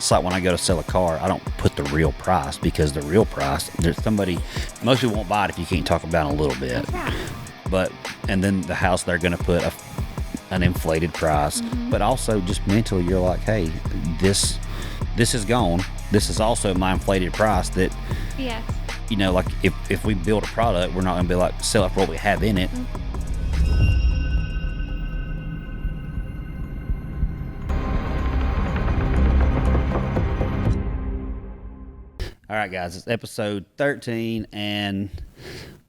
It's like when I go to sell a car, I don't put the real price, because the real price, most people won't buy it if you can't talk about it a little bit. But, and then the house, they're going to put an inflated price. But also just mentally, you're like, hey, this is gone. This is also my inflated price that, yes. you know, like if we build a product, we're not going to be like, sell it for what we have in it. All right, guys, it's episode 13, and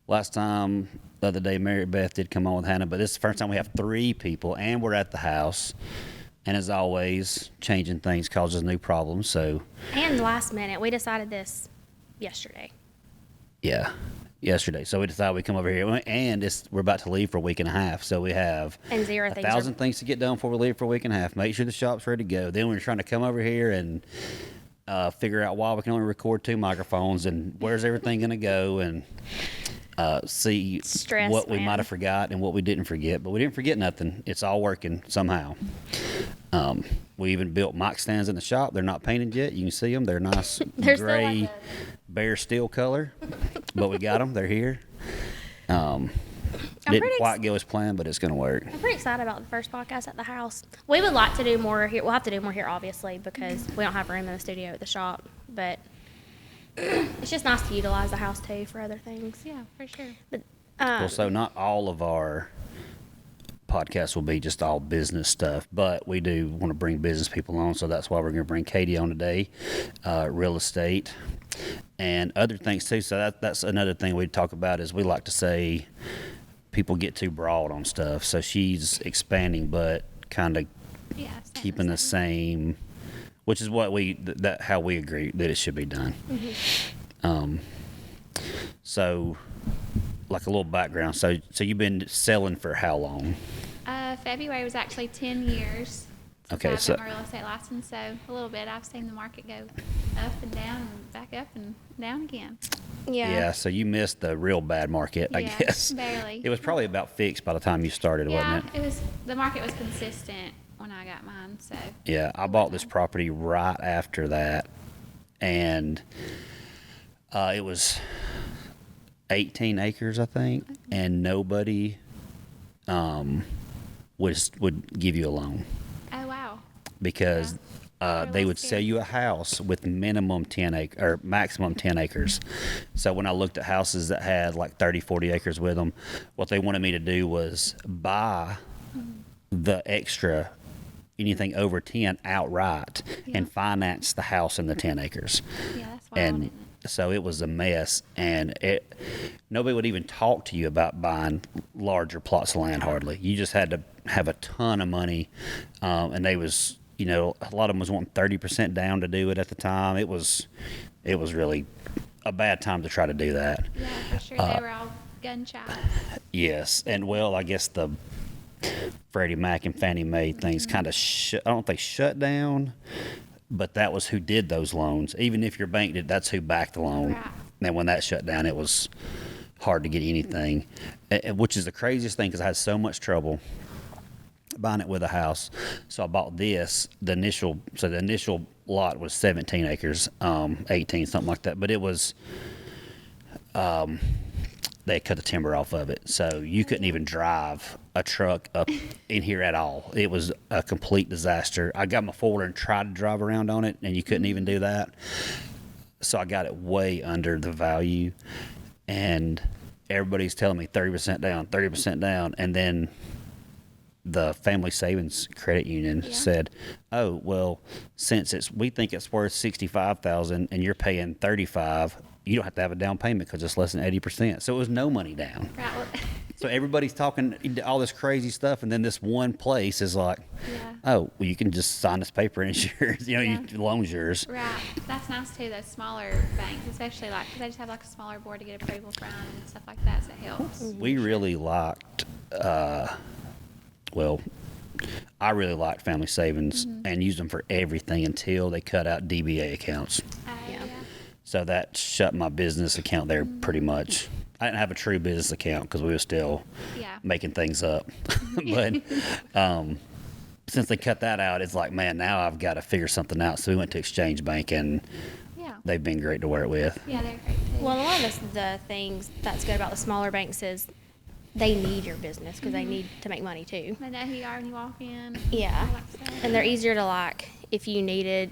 last time, the other day, Mary Beth did come on with Hannah, but this is the first time we have 3 people, and we're at the house. And as always, changing things causes new problems, so. And last minute, we decided this yesterday. Yeah, yesterday. So we decided we'd come over here, and we're about to leave for a week and a half, so we have and 1,000 things to get done before we leave for a week and a half. Make sure the shop's ready to go. Then we're trying to come over here and figure out why we can only record 2 microphones, and where's everything going to go, and see what we might have forgot and what we didn't forget. But we didn't forget nothing. It's all working somehow. We even built mic stands in the shop. They're not painted yet. You can see them. They're nice gray, bare steel color, but we got them. They're here. Didn't quite go as planned, but it's going to work. I'm pretty excited about the first podcast at the house. We would like to do more here. We'll have to do more here, obviously, because we don't have room in the studio at the shop. But it's just nice to utilize the house, too, for other things. Yeah, for sure. But, well, so not all of our podcasts will be just all business stuff, but we do want to bring business people on, so that's why we're going to bring Katie on today, real estate, and other things, too. So that's another thing we talk about is we like to say people get too broad on stuff. So she's expanding, but kind of keeping the same, which is what how we agree that it should be done. So, like a little background. So you've been selling for how long? February was actually 10 years. Okay, I've got my real estate license, so a little bit. I've seen the market go up and down and back up and down again. Yeah, so you missed the real bad market, I guess. Barely. It was probably about fixed by the time you started, wasn't it? The market was consistent when I got mine, so. Yeah, I bought this property right after that, and it was 18 acres, I think, and nobody would give you a loan. Oh, wow. Because they would sell you a house with maximum 10 acres. So when I looked at houses that had like 30, 40 acres with them, what they wanted me to do was buy the extra, anything over 10 outright, and finance the house in the 10 acres. Yeah, that's wild. So it was a mess, and nobody would even talk to you about buying larger plots of land hardly. You just had to have a ton of money, and they was, a lot of them was wanting 30% down to do it at the time. It was really a bad time to try to do that. Yeah, for sure. They were all gun shy. Yes, and well, I guess the Freddie Mac and Fannie Mae things kind of I don't know if they shut down, but that was who did those loans. Even if your bank did, that's who backed the loan. Right. And when that shut down, it was hard to get anything, which is the craziest thing because I had so much trouble buying it with a house. So I bought this. The initial lot was 17 acres, 18, something like that. But it was, they cut the timber off of it. So you couldn't even drive a truck up in here at all. It was a complete disaster. I got my four-wheeler and tried to drive around on it, and you couldn't even do that. So I got it way under the value. And everybody's telling me 30% down. And then the Family Savings Credit Union said, "Oh, well, since we think it's worth $65,000 and you're paying $35,000, you don't have to have a down payment because it's less than 80%." So it was no money down. Right. Well, so everybody's talking all this crazy stuff, and then this one place is like, "Oh, well, you can just sign this paper and it's yours. Your loan's yours." right. That's nice too. Those smaller banks, especially because they just have like a smaller board to get approval from and stuff like that. So it helps. We really liked. I really liked Family Savings and used them for everything until they cut out DBA accounts. So that shut my business account there pretty much. I didn't have a true business account because we were still making things up. But since they cut that out, it's like, man, now I've got to figure something out. So we went to Exchange Bank, and Yeah. they've been great to work with. Yeah, they're great too. Well, a lot of the things that's good about the smaller banks is they need your business because they need to make money too. They know who you are when you walk in. Yeah. all that stuff. And they're easier to, like, if you needed,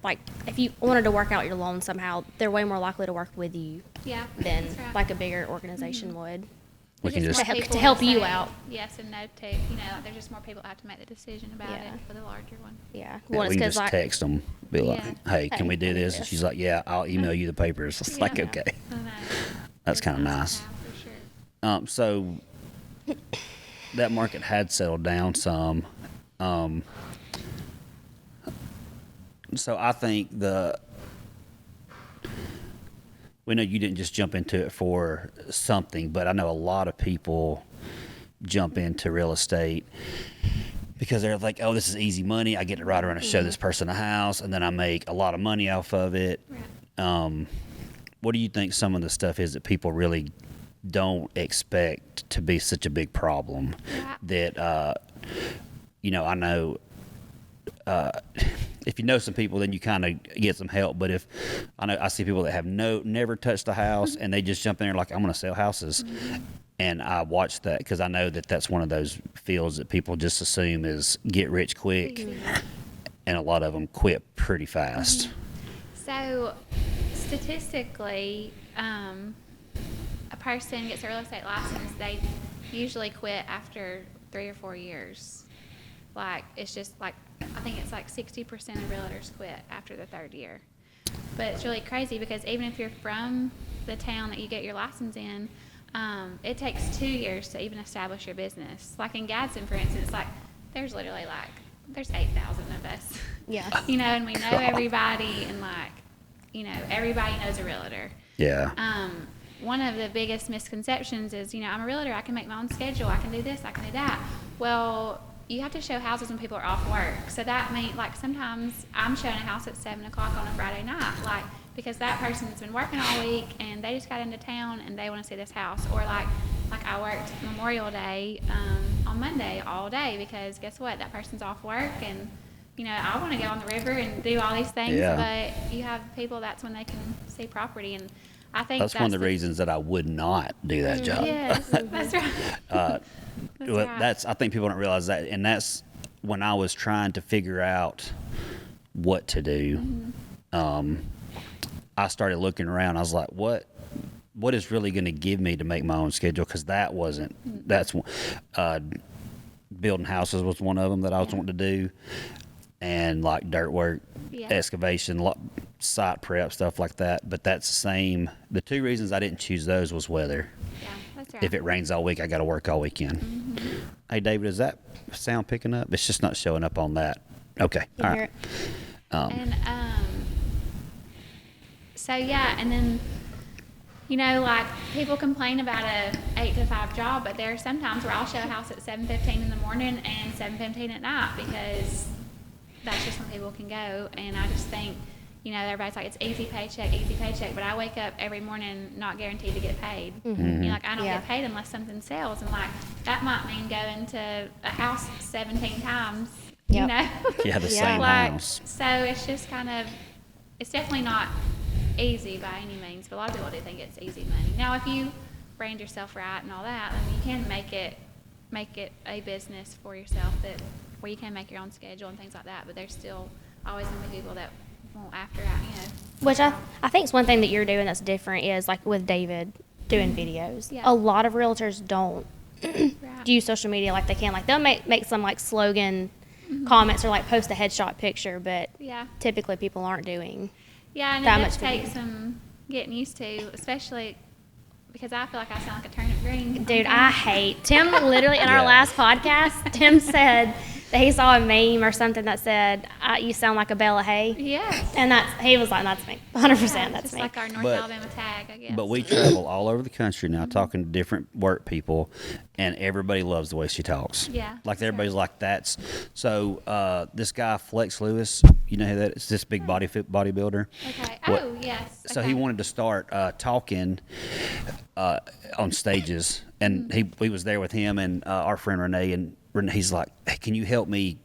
like, if you wanted to work out your loan somehow, they're way more likely to work with you Yeah. than that's right. like a bigger organization would. We There's can just just more To people help that you say out. Yes and no to, you know, there's just more people that have to make the decision about Yeah. it for the larger one. Yeah. yeah, Well, we it's can 'cause, just like, text them, be like, Yeah. hey, can Hey, we do I need this? And this. she's like, yeah, I'll email you the papers. It's like, Yeah. okay. I know. That's It's kinda to nice. have, for sure. So that market had settled down some. So I think we know you didn't just jump into it for something, but I know a lot of people jump into real estate because they're like, oh, this is easy money. I get to ride around and show this person a house, and then I make a lot of money off of it. Right. What do you think some of the stuff is that people really don't expect to be such a big problem? Yeah. That, I know if you know some people, then you kind of get some help. But if I see people that have never touched a house and they just jump in there like, I'm going to sell houses. And I watch that because I know that that's one of those fields that people just assume is get rich quick. And a lot of them quit pretty fast. So, statistically, a person gets a real estate license, they usually quit after 3 or 4 years. Like, it's just like, I think it's like 60% of realtors quit after the 3rd year. But it's really crazy because even if you're from the town that you get your license in, it takes 2 years to even establish your business. Like in Gadsden, for instance, like, there's literally like, there's 8,000 of us. Yeah. You know, and we know everybody, and like, you know, everybody knows a realtor. Yeah. One of the biggest misconceptions is, you know, I'm a realtor, I can make my own schedule, I can do this, I can do that. Well, you have to show houses when people are off work. So that means, like, sometimes I'm showing a house at 7 o'clock on a Friday night, like, because that person's been working all week and they just got into town and they want to see this house. Or like I worked Memorial Day on Monday all day because guess what? That person's off work and, you know, I want to go on the river and do all these things, Yeah. but you have people, that's when they can see property. And I think That's one of the reasons that I would not do that job. Yes, that's right. That's Well, right. I think people don't realize that, and that's when I was trying to figure out what to do. I started looking around. I was like, what is really going to give me to make my own schedule? Because that wasn't. That's building houses was one of them that I was wanting to do, and like dirt work, Yeah. excavation, site prep, stuff like that. But that's the same. The two reasons I didn't choose those was weather. Yeah, that's right. If it rains all week, I got to work all weekend. Hey, David, is that sound picking up? It's just not showing up on that. Okay, You all hear right. it? And so yeah, and then you know, like people complain about a 8 to 5 job, but there are some times where I'll show a house at 7:15 in the morning and 7:15 at night because that's just when people can go. And I just think, you know, everybody's like, it's easy paycheck, but I wake up every morning not guaranteed to get paid. You know, like I don't Yeah. get paid unless something sells, and like that might mean going to a house 17 times. You Yep. know. Yeah, the Yeah. same Like, house. so it's just kind of, it's definitely not easy by any means, but a lot of people do think it's easy money. Now, if you brand yourself right and all that, then you can make it a business for yourself where you can make your own schedule and things like that, but there's still always going to be people that won't after out, you know. Which I think is one thing that you're doing that's different is like with David doing videos. Yeah. A lot of realtors don't Right. use social media like they can. Like they'll make some like slogan comments or like post a headshot picture, but Yeah. typically people aren't doing. Yeah, and that it does much take video. some getting used to, especially because I feel like I sound like a turnip green. Dude, I hate Tim. Literally in our Yeah. last podcast, Tim said that he saw a meme or something that said, "You sound like a bale of hay," Yeah. and that's me, 100%. Yeah, That's just me. like our North But- Alabama tag, I guess. But we travel all over the country now talking to different work people, and everybody loves the way she talks. Yeah, Like sure. everybody's like, that's. So this guy, Flex Lewis, you know who that is? This big bodybuilder. Okay. What- Oh, yes. So okay. he wanted to start talking on stages, and he was there with him and our friend Renee, and he's like, hey, can you help me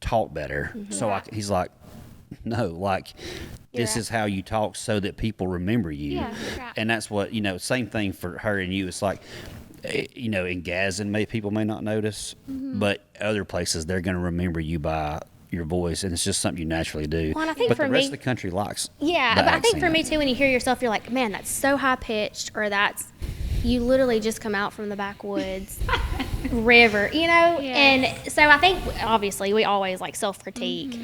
talk better. So he's like, no, like this right. is how you talk so that people remember you. Yeah, right. And that's what, same thing for her and you. It's like, in Gadsden, people may not notice, but other places they're going to remember you by your voice, and it's just something you naturally do. Well, and I think but for the rest me- of the country likes. Yeah, the but I think for accent. me too, when you hear yourself, you're like, man, that's so high pitched, or that's you literally just come out from the backwoods river, Yes. And so I think obviously we always like self critique.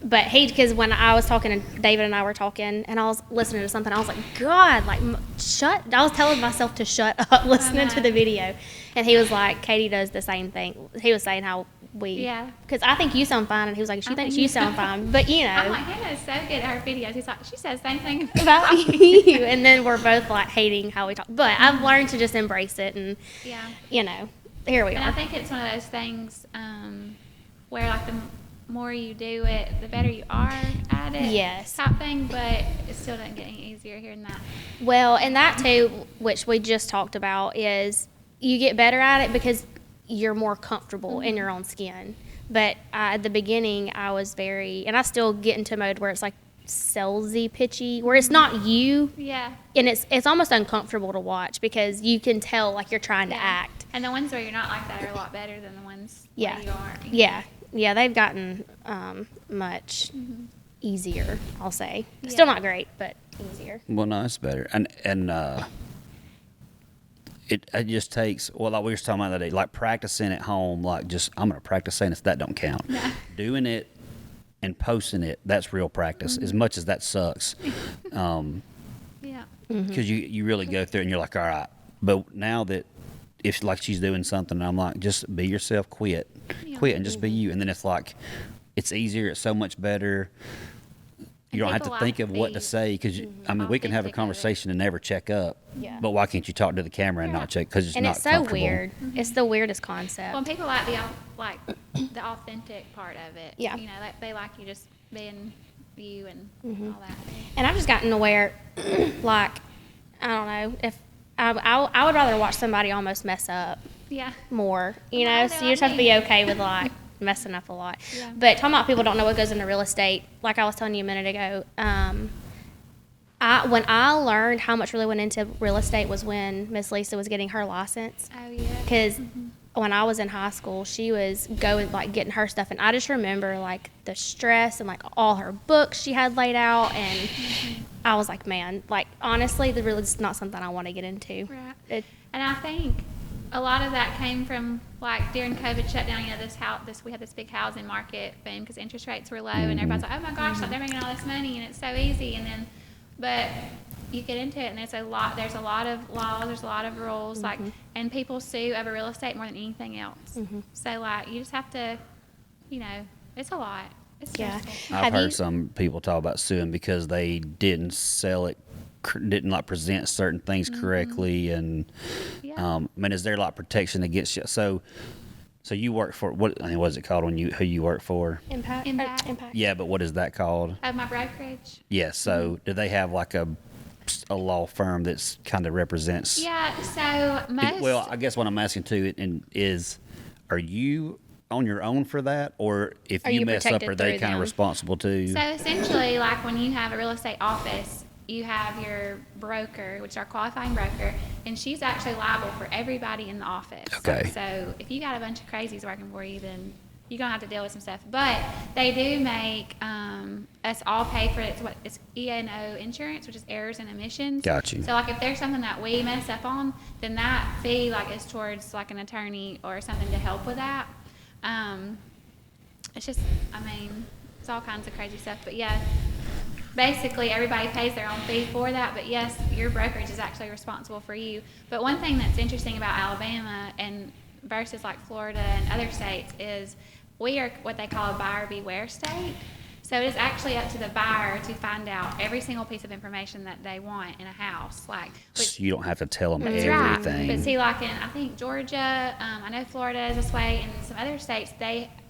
But because when I was talking to David and I were talking, and I was listening to something, I was like, God, like shut. I was telling myself to shut up listening to the video, and he was like, Katie does the same thing. He was saying how Yeah. because I think you sound fine, and he was like, she I thinks think you sound fine, but I'm like, Hannah is so good at her videos. He's like, she says the same thing about you, and then we're both like hating how we talk. But I've learned to just embrace it, and Yeah. here we And I are. think it's one of those things where, like, the more you do it, the better you are at it. Yes. Type thing, but it still doesn't get any easier hearing that. Well, and that too, which we just talked about, is you get better at it because you're more comfortable in your own skin. But at the beginning, I was very, and I still get into mode where it's like salesy, pitchy, where it's not you, Yeah. and it's almost uncomfortable to watch because you can tell like you're trying to act. And the ones where you're not like that are a lot better than the ones Yeah. where you are. Yeah, they've gotten much easier, I'll say. Yeah. Still not great, but easier. Well, no, it's better, and it just takes, well, like we were talking about the other day, like practicing at home, like just I'm gonna practice saying this, that don't count. Yeah. Doing it and posting it, that's real practice. As much as that sucks, Yeah. because you really go through it and you're like, all right. But now that if like she's doing something, I'm like, just be yourself, quit, and just be you, and then it's like it's easier, it's so much better. You don't have to people think like of what the to say because I mean we can have a authentic of it. conversation and never check up. Yeah. But why can't you talk to the camera and not check? Because it's And not it's so comfortable. weird. It's the weirdest concept. Well, people like the authentic part of it. Yeah. You know, they like you just being you and all that. And I've just gotten to where, like, I don't know, if I would rather watch somebody almost mess up Yeah. more, you Well, know, they so you just like have to me. be okay with, like, messing up a lot. Yeah. But talking about people don't know what goes into real estate, like I was telling you a minute ago, when I learned how much really went into real estate was when Miss Lisa was getting her license. Oh, yeah. Because when I was in high school, she was going, like, getting her stuff. And I just remember, like, the stress and, like, all her books she had laid out. And I was like, man, like, honestly, the really is not something I want to get into. Right. And I think a lot of that came from, like, during COVID shutdown, you know, we had this big housing market boom because interest rates were low. And everybody's like, oh, my gosh, like, they're making all this money and it's so easy. And then, but you get into it and there's a lot of laws, there's a lot of rules, like, and people sue over real estate more than anything else. So, like, you just have to, you know, it's a lot. It's Yeah. stressful. I've Have heard you- some people talk about suing because they didn't sell it, didn't like present certain things correctly, and Yeah. I mean, is there like protection against you? So you work for what? I mean, what is it called when who you work for? Impact. Impact. Yeah, but what is that called? Of my brokerage. Yeah. So do they have like a law firm that's kind of represents? Yeah, so most. Well, I guess what I'm asking too is, are you on your own for that, or if Are you you mess up, protected are they through kind of them? responsible too? So essentially, like when you have a real estate office, you have your broker, which is our qualifying broker, and she's actually liable for everybody in the office. Okay. So if you got a bunch of crazies working for you, then you're gonna have to deal with some stuff. But they do make us all pay for it. It's E&O insurance, which is errors and omissions. Got you. So like if there's something that we mess up on, then that fee like is towards like an attorney or something to help with that. It's just, I mean, it's all kinds of crazy stuff. But yeah, basically everybody pays their own fee for that. But yes, your brokerage is actually responsible for you. But one thing that's interesting about Alabama and versus like Florida and other states is we are what they call a buyer beware state. So it is actually up to the buyer to find out every single piece of information that they want in a house. Like, So you don't have to tell them that's right. everything. But see, like in I think Georgia, I know Florida is this way, and some other states,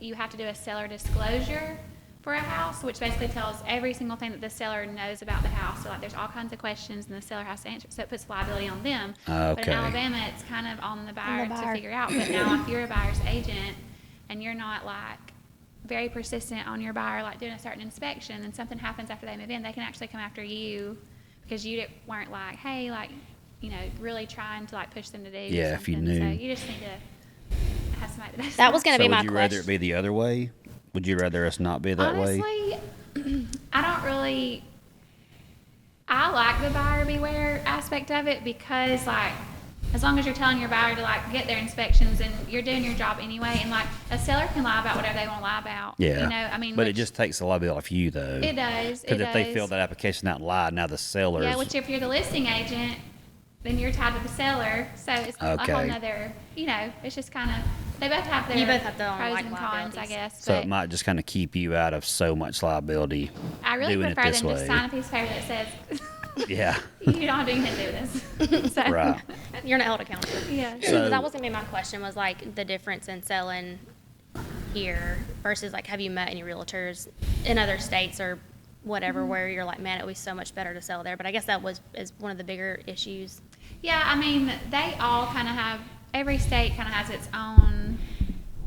you have to do a seller disclosure for a house, which basically tells every single thing that the seller knows about the house. So like, there's all kinds of questions, and the seller has to answer. So it puts liability on them. But Okay. in Alabama, it's kind of on the buyer to buyer. figure out. But now, if you're a buyer's agent and you're not like very persistent on your buyer, like doing a certain inspection, and something happens after they move in, they can actually come after you because you weren't like, hey, like, you know, really trying to like push them to do Yeah, if you something. knew. So you just need to have somebody that does That was going to So be my would you rather it question. be the other way? Would you rather us not be that way? Honestly, I don't really. I like the buyer beware aspect of it because, like, as long as you're telling your buyer to like get their inspections and you're doing your job anyway, and like a seller can lie about whatever they want to lie about. Yeah. You know, I mean, But it which- just takes a liability off you, though. It does. Because It if they does. fill that application out and lie, now the seller's. Yeah, which if you're the listing agent, then you're tied to the seller. So it's a Okay. whole nother, you know, it's just kind of, they both have their You both have their own, pros like, and cons, I liabilities. guess. So but it might just kind of keep you out of so much liability. I really doing it prefer this them to way. sign a piece of paper that says, Yeah. you don't have anything to do with this. So, Right. You're an held accountant. Yeah. So- That was going to be my question, was like the difference in selling here versus like, have you met any realtors in other states or whatever where you're like, man, it would be so much better to sell there? But I guess that is one of the bigger issues. Yeah, I mean, they all kind of have, every state kind of has its own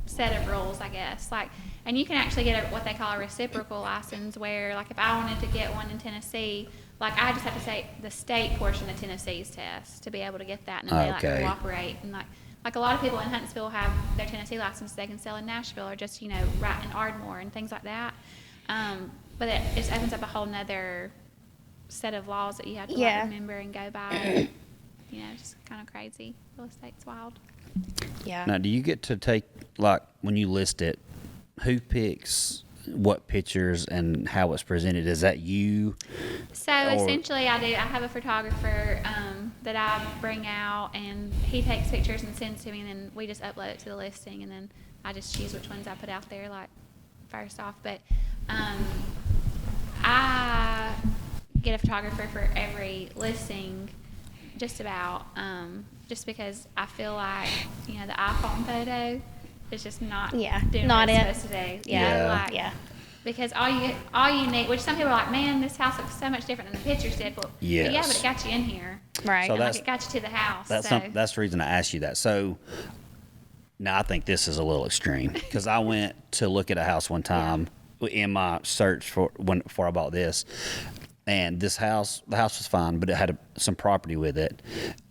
set of rules, I guess. Like, and you can actually get what they call a reciprocal license, where, like, if I wanted to get one in Tennessee, like, I just have to say the state portion of Tennessee's test to be able to get that, and then they, like, Okay. cooperate. And, like a lot of people in Huntsville have their Tennessee license, they can sell in Nashville or just, you know, right in Ardmore and things like that. But it just opens up a whole nother set of laws that you have to Yeah. like, remember and go by. You know, just kind of crazy. Real estate's wild. Yeah. Now, do you get to take, like, when you list it, who picks what pictures and how it's presented? Is that you? So Or- essentially, I have a photographer that I bring out, and he takes pictures and sends to me, and then we just upload it to the listing, and then I just choose which ones I put out there, like, first off. But I get a photographer for every listing, just about, just because I feel like, you know, the iPhone photo is just not Yeah, doing not what it. it's supposed to do. Yeah. Like, Yeah. because all you need, which some people are like, man, this house looks so much different than the pictures did. Well, Yes. yeah, but it got you in here. Right. So And, that's- like, it got you to the house. That's so. that's the reason I asked you that. So now I think this is a little extreme because I went to look at a house one time in my search before I bought this, and the house was fine, but it had some property with it.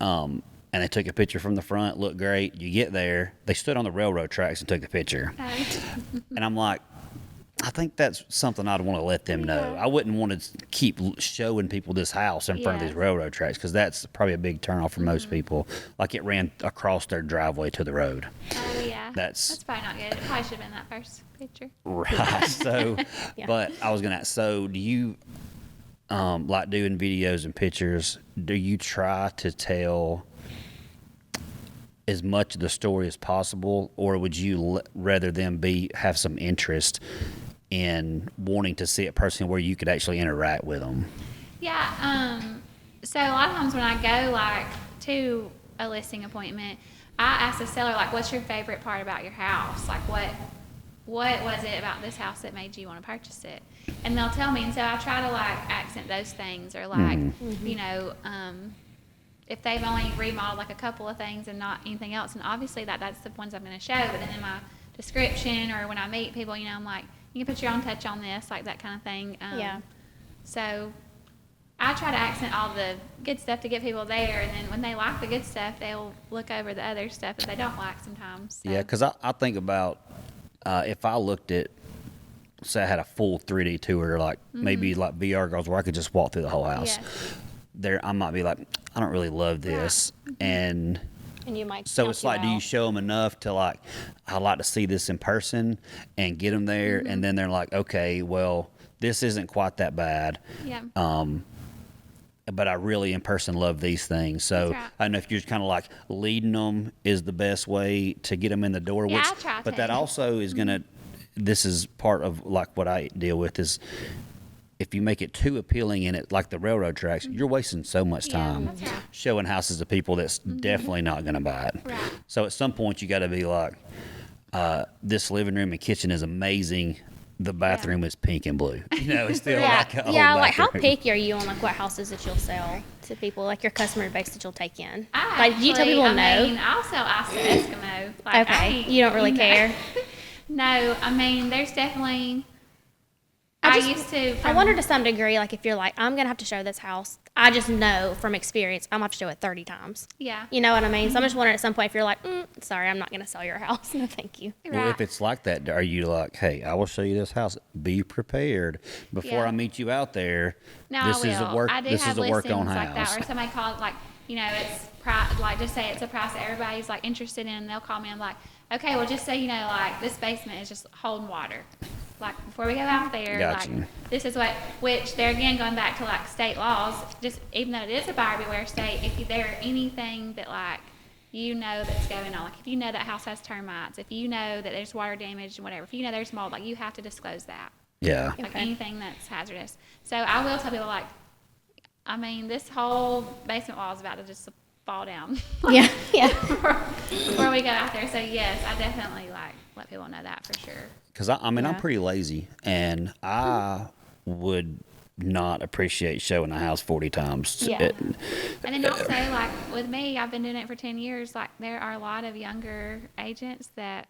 And they took a picture from the front, looked great. You get there, they stood on the railroad tracks and took the picture, and I'm like, I think that's something I'd want to let them know. I wouldn't want to keep showing people this house in front of Yeah. these railroad tracks because that's probably a big turnoff for most people. Like it ran across their driveway to the road. Oh, yeah. That's- probably not good. It probably should have been that first picture. Right. So, Yeah. but I was gonna ask. So, do you like doing videos and pictures? Do you try to tell as much of the story as possible, or would you rather them have some interest in wanting to see it personally, where you could actually interact with them? Yeah. So a lot of times when I go like to a listing appointment, I ask the seller like, "What's your favorite part about your house? Like, what was it about this house that made you want to purchase it?" And they'll tell me, and so I try to like accent those things, or like, you know, if they've only remodeled like a couple of things and not anything else, and obviously that's the ones I'm going to show. But then in my description or when I meet people, you know, I'm like, you can put your own touch on this, like that kind of thing. Yeah. So I try to accent all the good stuff to get people there, and then when they like the good stuff, they'll look over the other stuff that they don't like sometimes. So. Yeah, because I think about if I looked at, say, I had a full 3D tour, like maybe like VR goggles, where I could just walk through the whole house. Yes. There, I might be like, I don't really love this, and And you might. so count it's like, do you out. show them enough to like, I'd like to see this in person and get them there, and then they're like, okay, well, this isn't quite that bad. Yeah. But I really in person love these things. So That's right. I don't know if you're just kind of like leading them is the best way to get them in the door. Yeah, I try but to. that also is going to, this is part of like what I deal with is if you make it too appealing in it, like the railroad tracks, you're wasting so much Yeah, time that's right. showing houses to people that's definitely not going to buy it. Right. So at some point you got to be like, this living room and kitchen is amazing. The bathroom is pink and blue. You know, it's still Yeah, like a old yeah. Like, how bathroom. picky are you on like what houses that you'll sell to people, like your customer base that you'll take in? I Like, do you tell actually- people I no? mean, I'll sell ice to Eskimo. Like, Okay, I- you don't really know. care. No, I mean, there's definitely. I used to. I wonder to some degree, like if you're like, I'm gonna have to show this house. I just know from experience, I'm gonna have to show it 30 times. Yeah. You know what I mean? So I'm just wondering at some point if you're like, sorry, I'm not gonna sell your house. No, thank you. Well, if it's like that, are you like, hey, I will show you this house. Be prepared before Yeah. I meet you out there. No, This I is a will. work. I do This have is a work on listings like that, house. or somebody calls like, it's like just say it's a price that everybody's like interested in. They'll call me. I'm like, okay, well, just so you know, like this basement is just holding water. Like before we go out there, Gotcha. like this is which they're again going back to like state laws. Just even though it is a buyer beware state, if there anything that like that's going on, like if you know that house has termites, if you know that there's water damage and whatever, if you know there's mold, like you have to disclose that. Yeah. Like anything that's hazardous. So I will tell people like, I mean, this whole basement wall is about to just fall down. Yeah, yeah. before we go out there. So yes, I definitely like let people know that for sure. Because I'm Yeah. pretty lazy, and I would not appreciate showing a house 40 times. Yeah. And then also like with me, I've been doing it for 10 years. Like there are a lot of younger agents that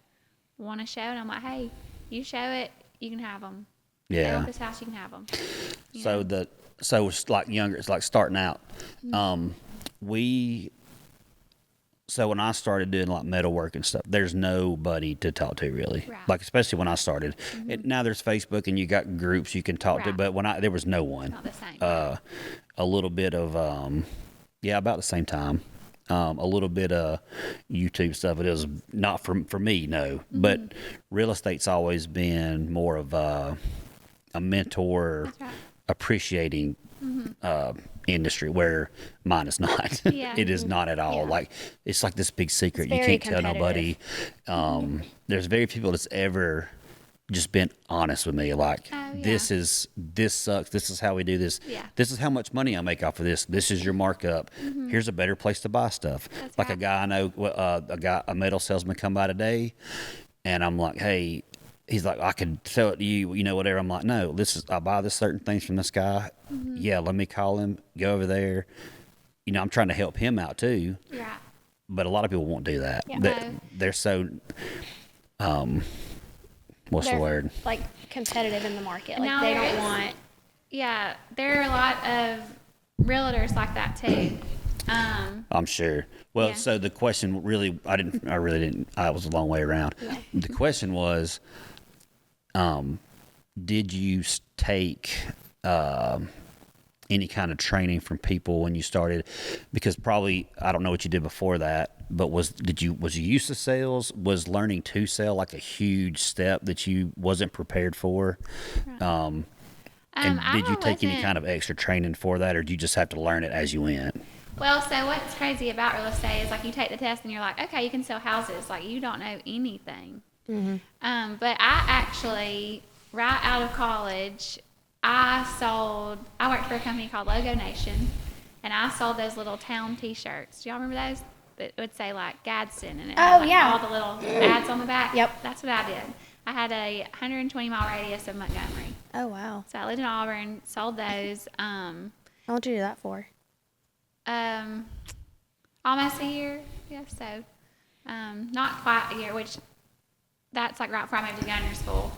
want to show, and I'm like, hey, you show it, you can have them. They want this house, you can have them. So it's like younger. It's like starting out. So when I started doing like metalwork and stuff, there's nobody to talk to really. Right. Like especially when I started. Now there's Facebook and you got groups you can talk to, Right. but when there was no one. Not the same. A little bit of about the same time. A little bit of YouTube stuff. It is not for me, no. But real estate's always been more of a mentor, That's right. appreciating industry, where mine is not. Yeah. It is not at all. Yeah. Like it's like this big secret It's you very can't tell nobody. There's very people that's ever just been honest with me. Like Oh, yeah. this sucks. This is how we do this. Yeah. This is how much money I make off of this. This is your markup. Here's a better place to buy stuff. That's like a right. guy I know, a metal salesman come by today, and I'm like, hey. He's like, I could sell it to you, whatever. I'm like, no, I buy this certain things from this guy. Yeah, let me call him, go over there. I'm trying to help him out too. Right. But a lot of people won't do that. Yeah. They're so, what's the They're, word? like competitive in the market. Like Now they there don't is- want. Yeah, there are a lot of realtors like that too. I'm sure. Well, Yeah. so the question really, I was a long way around. The question was, did you take any kind of training from people when you started? Because probably, I don't know what you did before that, but was you used to sales? Was learning to sell like a huge step that you wasn't prepared for? And did you take any kind of extra training for that, or did you just have to learn it as you went? Well, so what's crazy about real estate is like you take the test and you're like, okay, you can sell houses. Like you don't know anything. But I actually, right out of college, I worked for a company called Logo Nation, and I sold those little town T-shirts. Do y'all remember those? That would say like Gadsden, and it had like all the little ads on the back. Yep. That's what I did. I had a 120-mile radius of Montgomery. Oh wow. So I lived in Auburn, sold those. How long did you do that for? Almost a year. Yeah, so not quite a year, which that's like right before I moved to gunner school.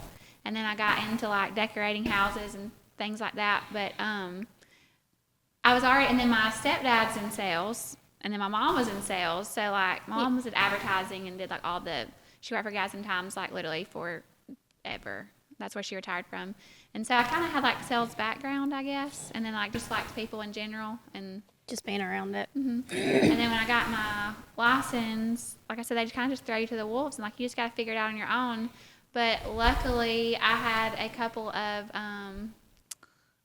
And then I got into like decorating houses and things like that. But I was already, and then my stepdad's in sales, and then my mom was in sales. So like my mom was in advertising and did like she worked for Gadsden Times like literally forever. That's where she retired from. And so I kind of had like sales background, I guess, and then like just liked people in general and Just being around it. and then when I got my license, like I said, they kind of just throw you to the wolves, and like you just got to figure it out on your own. But luckily, I had a couple of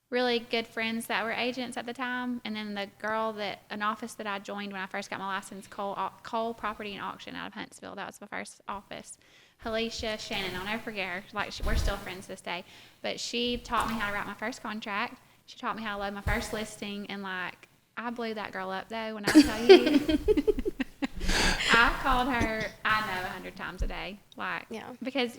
really good friends that were agents at the time, and then an office that I joined when I first got my license, Cole Property and Auction out of Huntsville. That was my first office. Alicia Shannon, I'll never forget her. Like we're still friends to this day. But she taught me how to write my first contract. She taught me how to load my first listing, and like. I blew that girl up, though, when I tell you. I called her, 100 times a day. Like, Yeah. because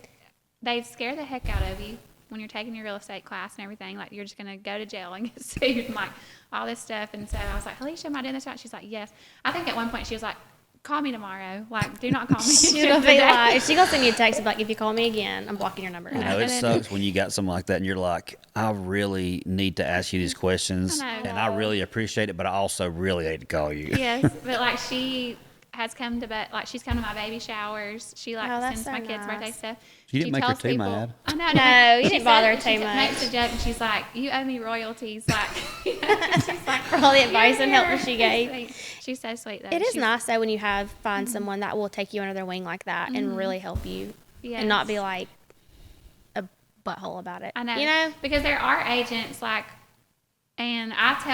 they scare the heck out of you when you're taking your real estate class and everything. Like, you're just going to go to jail and get sued and, like, all this stuff. And so I was like, Alicia, am I doing this right? She's like, yes. I think at one point she was like, call me tomorrow. Like, do not call me. She'll be like, she gonna send you a text like, if you call me again, I'm blocking your number. You know, it sucks when you got something like that and you're like, I really need to ask you these questions, I know. and I really appreciate it, but I also really hate to call you. Yes, but like she has come to, like she's come to my baby showers. She like Oh, that's sends so my kids' nice. birthday stuff. You didn't She make her tells too people- mad. I know. No, you She didn't bother her said- too she much. Makes a joke and she's like, "You owe me royalties." Like, she's like, For all the advice "You're and help here." that she gave. Sweet. She's so sweet though. It is She's- nice though when you find someone that will take you under their wing like that and really help you, and not be Yes. like a butthole about it. I know. You know? Because there are agents like, and that's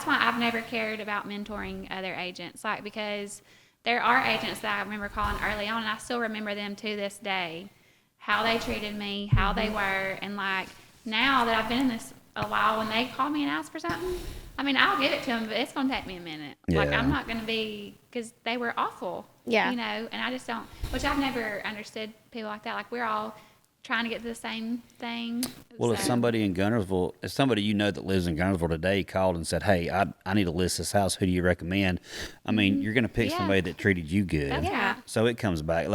why I've never cared about mentoring other agents. Like, because there are agents that I remember calling early on, and I still remember them to this day, how they treated me, how they were. And like, now that I've been in this a while, when they call me and ask for something, I mean, I'll give it to them, but it's going to take me a minute. Like, Yeah. I'm not going to be, because they were awful. Yeah. You know, and I just don't, which I've never understood people like that. Like, we're all trying to get to the same thing. Well, if So- somebody in Gunnersville, if somebody you know that lives in Gunnersville today called and said, "Hey, I need to list this house. Who do you recommend?" I mean, you're going to pick Yeah. somebody that treated you good. That's Yeah. right. So it comes back.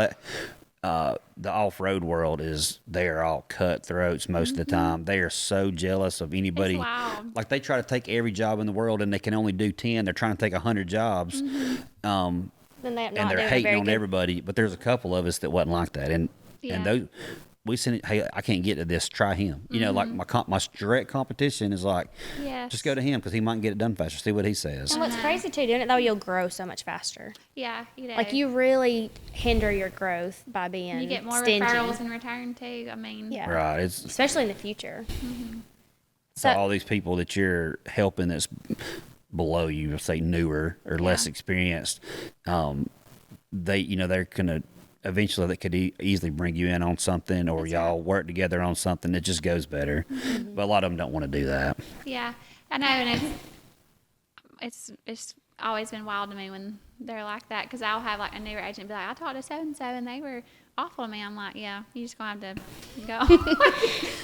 The off-road world they are all cutthroats most of the time. They are so jealous of anybody. It's wild. Like, they try to take every job in the world and they can only do 10. They're trying to take 100 jobs. Then they And they're hating on everybody, but there's a couple of us that wasn't like that, and Yeah. those we sent it. Hey, I can't get to this. Try him. You know, like my direct competition is like, Yes. just go to him because he might get it done faster. See what he says. And what's crazy too, doing it though, you'll grow so much faster. Yeah, you know. Like, you really hinder your growth by being You get more stingy. referrals in return too. I mean, Yeah. Right. It's Especially in the future. so all these people that you're helping that's below you, say newer or less experienced, they're gonna. Eventually, that could easily bring you in on something, or y'all work together on something that just goes better. But a lot of them don't want to do that. yeah, I know, and it's always been wild to me when they're like that, because I'll have like a newer agent be like, "I talked to so and so, and they were awful to me." I'm like, "Yeah, you just gonna have to go."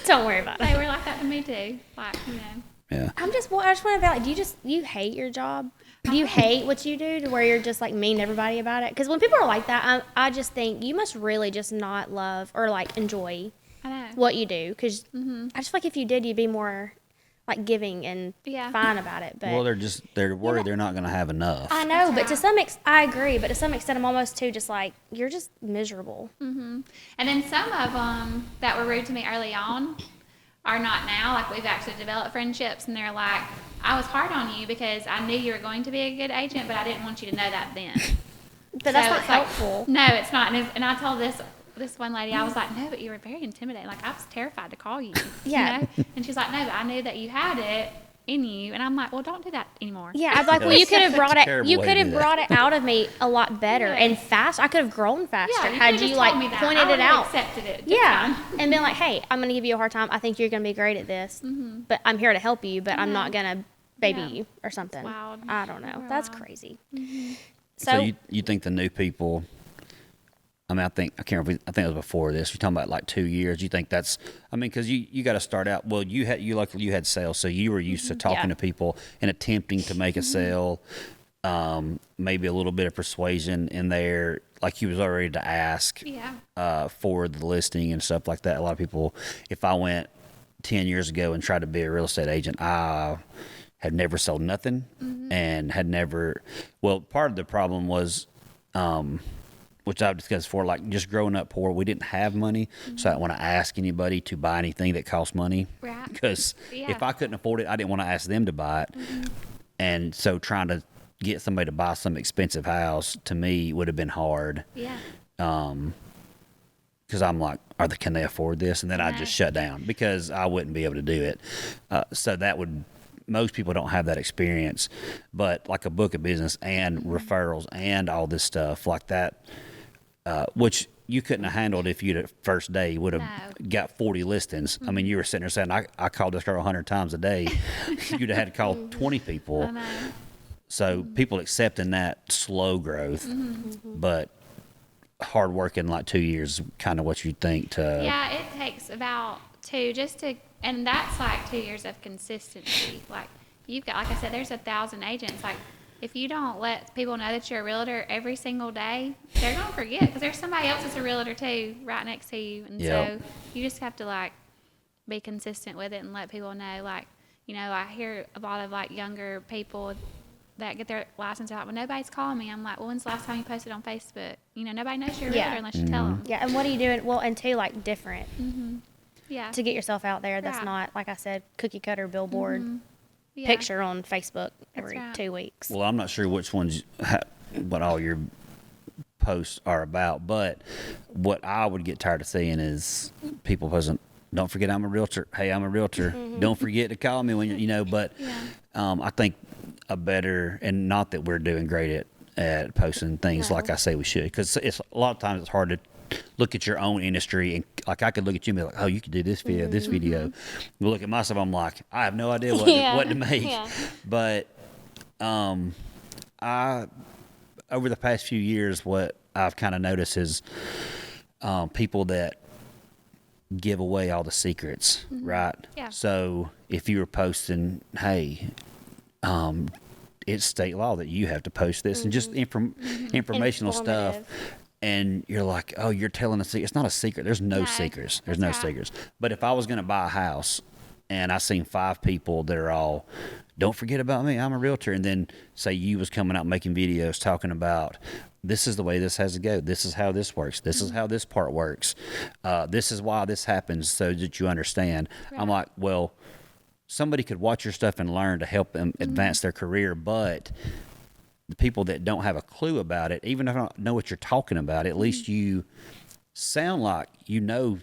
Don't worry about it. They were like that to me too. Like, you know. Yeah. I just want to be like, do you hate your job? Do you hate what you do to where you're just like mean to everybody about it? Because when people are like that, I just think you must really just not love or like enjoy I know. what you do. Because I just feel like if you did, you'd be more like giving and Yeah. fine about it. But Well, they're worried they're not going to have enough. I know, but to some I agree, but to some extent, I'm almost too just like, you're just miserable. And then some of them that were rude to me early on are not now. Like, we've actually developed friendships, and they're like, "I was hard on you because I knew you were going to be a good agent, but I didn't want you to know that then." But that's So not it's like, helpful. no, it's not. And I told this one lady, I was like, "No, but you were very intimidating. Like, I was terrified to call you." Yeah. You know? And she's like, "No, but I knew that you had it in you." And I'm like, "Well, don't do that anymore." Yeah, I'd like, well, you could have brought it. Terrible You way could to have do that. brought it out of me a lot better Yeah. and fast. I could have grown faster Yeah, had could've you just like told me that. pointed I it would've out. accepted it. just Yeah, fine. and been like, hey, I'm gonna give you a hard time. I think you're gonna be great at this, but I'm here to help you. But I'm not gonna baby Yeah. you or something. wild. I don't know. Super That's wild. crazy. So you think the new people? I mean, I can't remember. I think it was before this. You're talking about like 2 years. You think that's? I mean, because you got to start out. Well, you had sales, so you were used to talking Yeah. to people and attempting to make a sale. Maybe a little bit of persuasion in there, like you was already to ask Yeah. for the listing and stuff like that. A lot of people, if I went 10 years ago and tried to be a real estate agent, I had never sold nothing and had never. Well, part of the problem was. Which I've discussed before, like just growing up poor, we didn't have money, so I didn't want to ask anybody to buy anything that cost money. Right. Because Yeah. if I couldn't afford it, I didn't want to ask them to buy it. And so trying to get somebody to buy some expensive house to me would have been hard. Yeah. Because I'm like, can they afford this? And then I just shut down because I wouldn't be able to do it. So that would. Most people don't have that experience, but like a book of business and referrals and all this stuff like that, which you couldn't have handled if you'd first day you would have got 40 listings. I mean, you were sitting there saying, I called this girl 100 times a day. You'd have had to call 20 people. I know. So people accepting that slow growth, but hard work in like 2 years, kind of what you think to. Yeah, it takes about 2 just to, and that's like 2 years of consistency. Like, you've got, like I said, there's 1,000 agents. Like, if you don't let people know that you're a realtor every single day, they're going to forget because there's somebody else that's a realtor too right next to you. And Yep. so you just have to like be consistent with it and let people know. Like, you know, I hear a lot of like younger people that get their license out, well, nobody's calling me. I'm like, well, when's the last time you posted on Facebook? You know, nobody knows you're a realtor unless you tell them. Yeah, and what are you doing? Well, and two, like different Yeah. to get yourself out there. That's Right. not, like I said, cookie cutter billboard Yeah. picture on Facebook every right. 2 weeks. Well, I'm not sure which ones, what all your posts are about, but what I would get tired of seeing is people posting, don't forget I'm a realtor. Hey, I'm a realtor. Don't forget to call me when you know, but I think a better, and not that we're doing great at posting things like I say we should, because it's a lot of times it's hard to look at your own industry and like I could look at you and be like, oh, you could do this video, this video. You look at myself, I'm like, I have no idea what to make. Yeah. But I over the past few years, what I've kind of noticed is people that give away all the secrets, right? Yeah. So if you were posting, hey, it's state law that you have to post this, and just informational stuff. Informative. And you're like, oh, you're telling a secret. It's not a secret. There's no No, secrets. There's that's no right. secrets. But if I was going to buy a house and I seen 5 people that are all, don't forget about me, I'm a realtor. And then say you was coming out making videos talking about, this is the way this has to go. This is how this works. This is how this part works. This is why this happens so that you understand. I'm like, well, somebody could watch your stuff and learn to help them advance their career, but the people that don't have a clue about it, even if I don't know what you're talking about, at least you sound like you know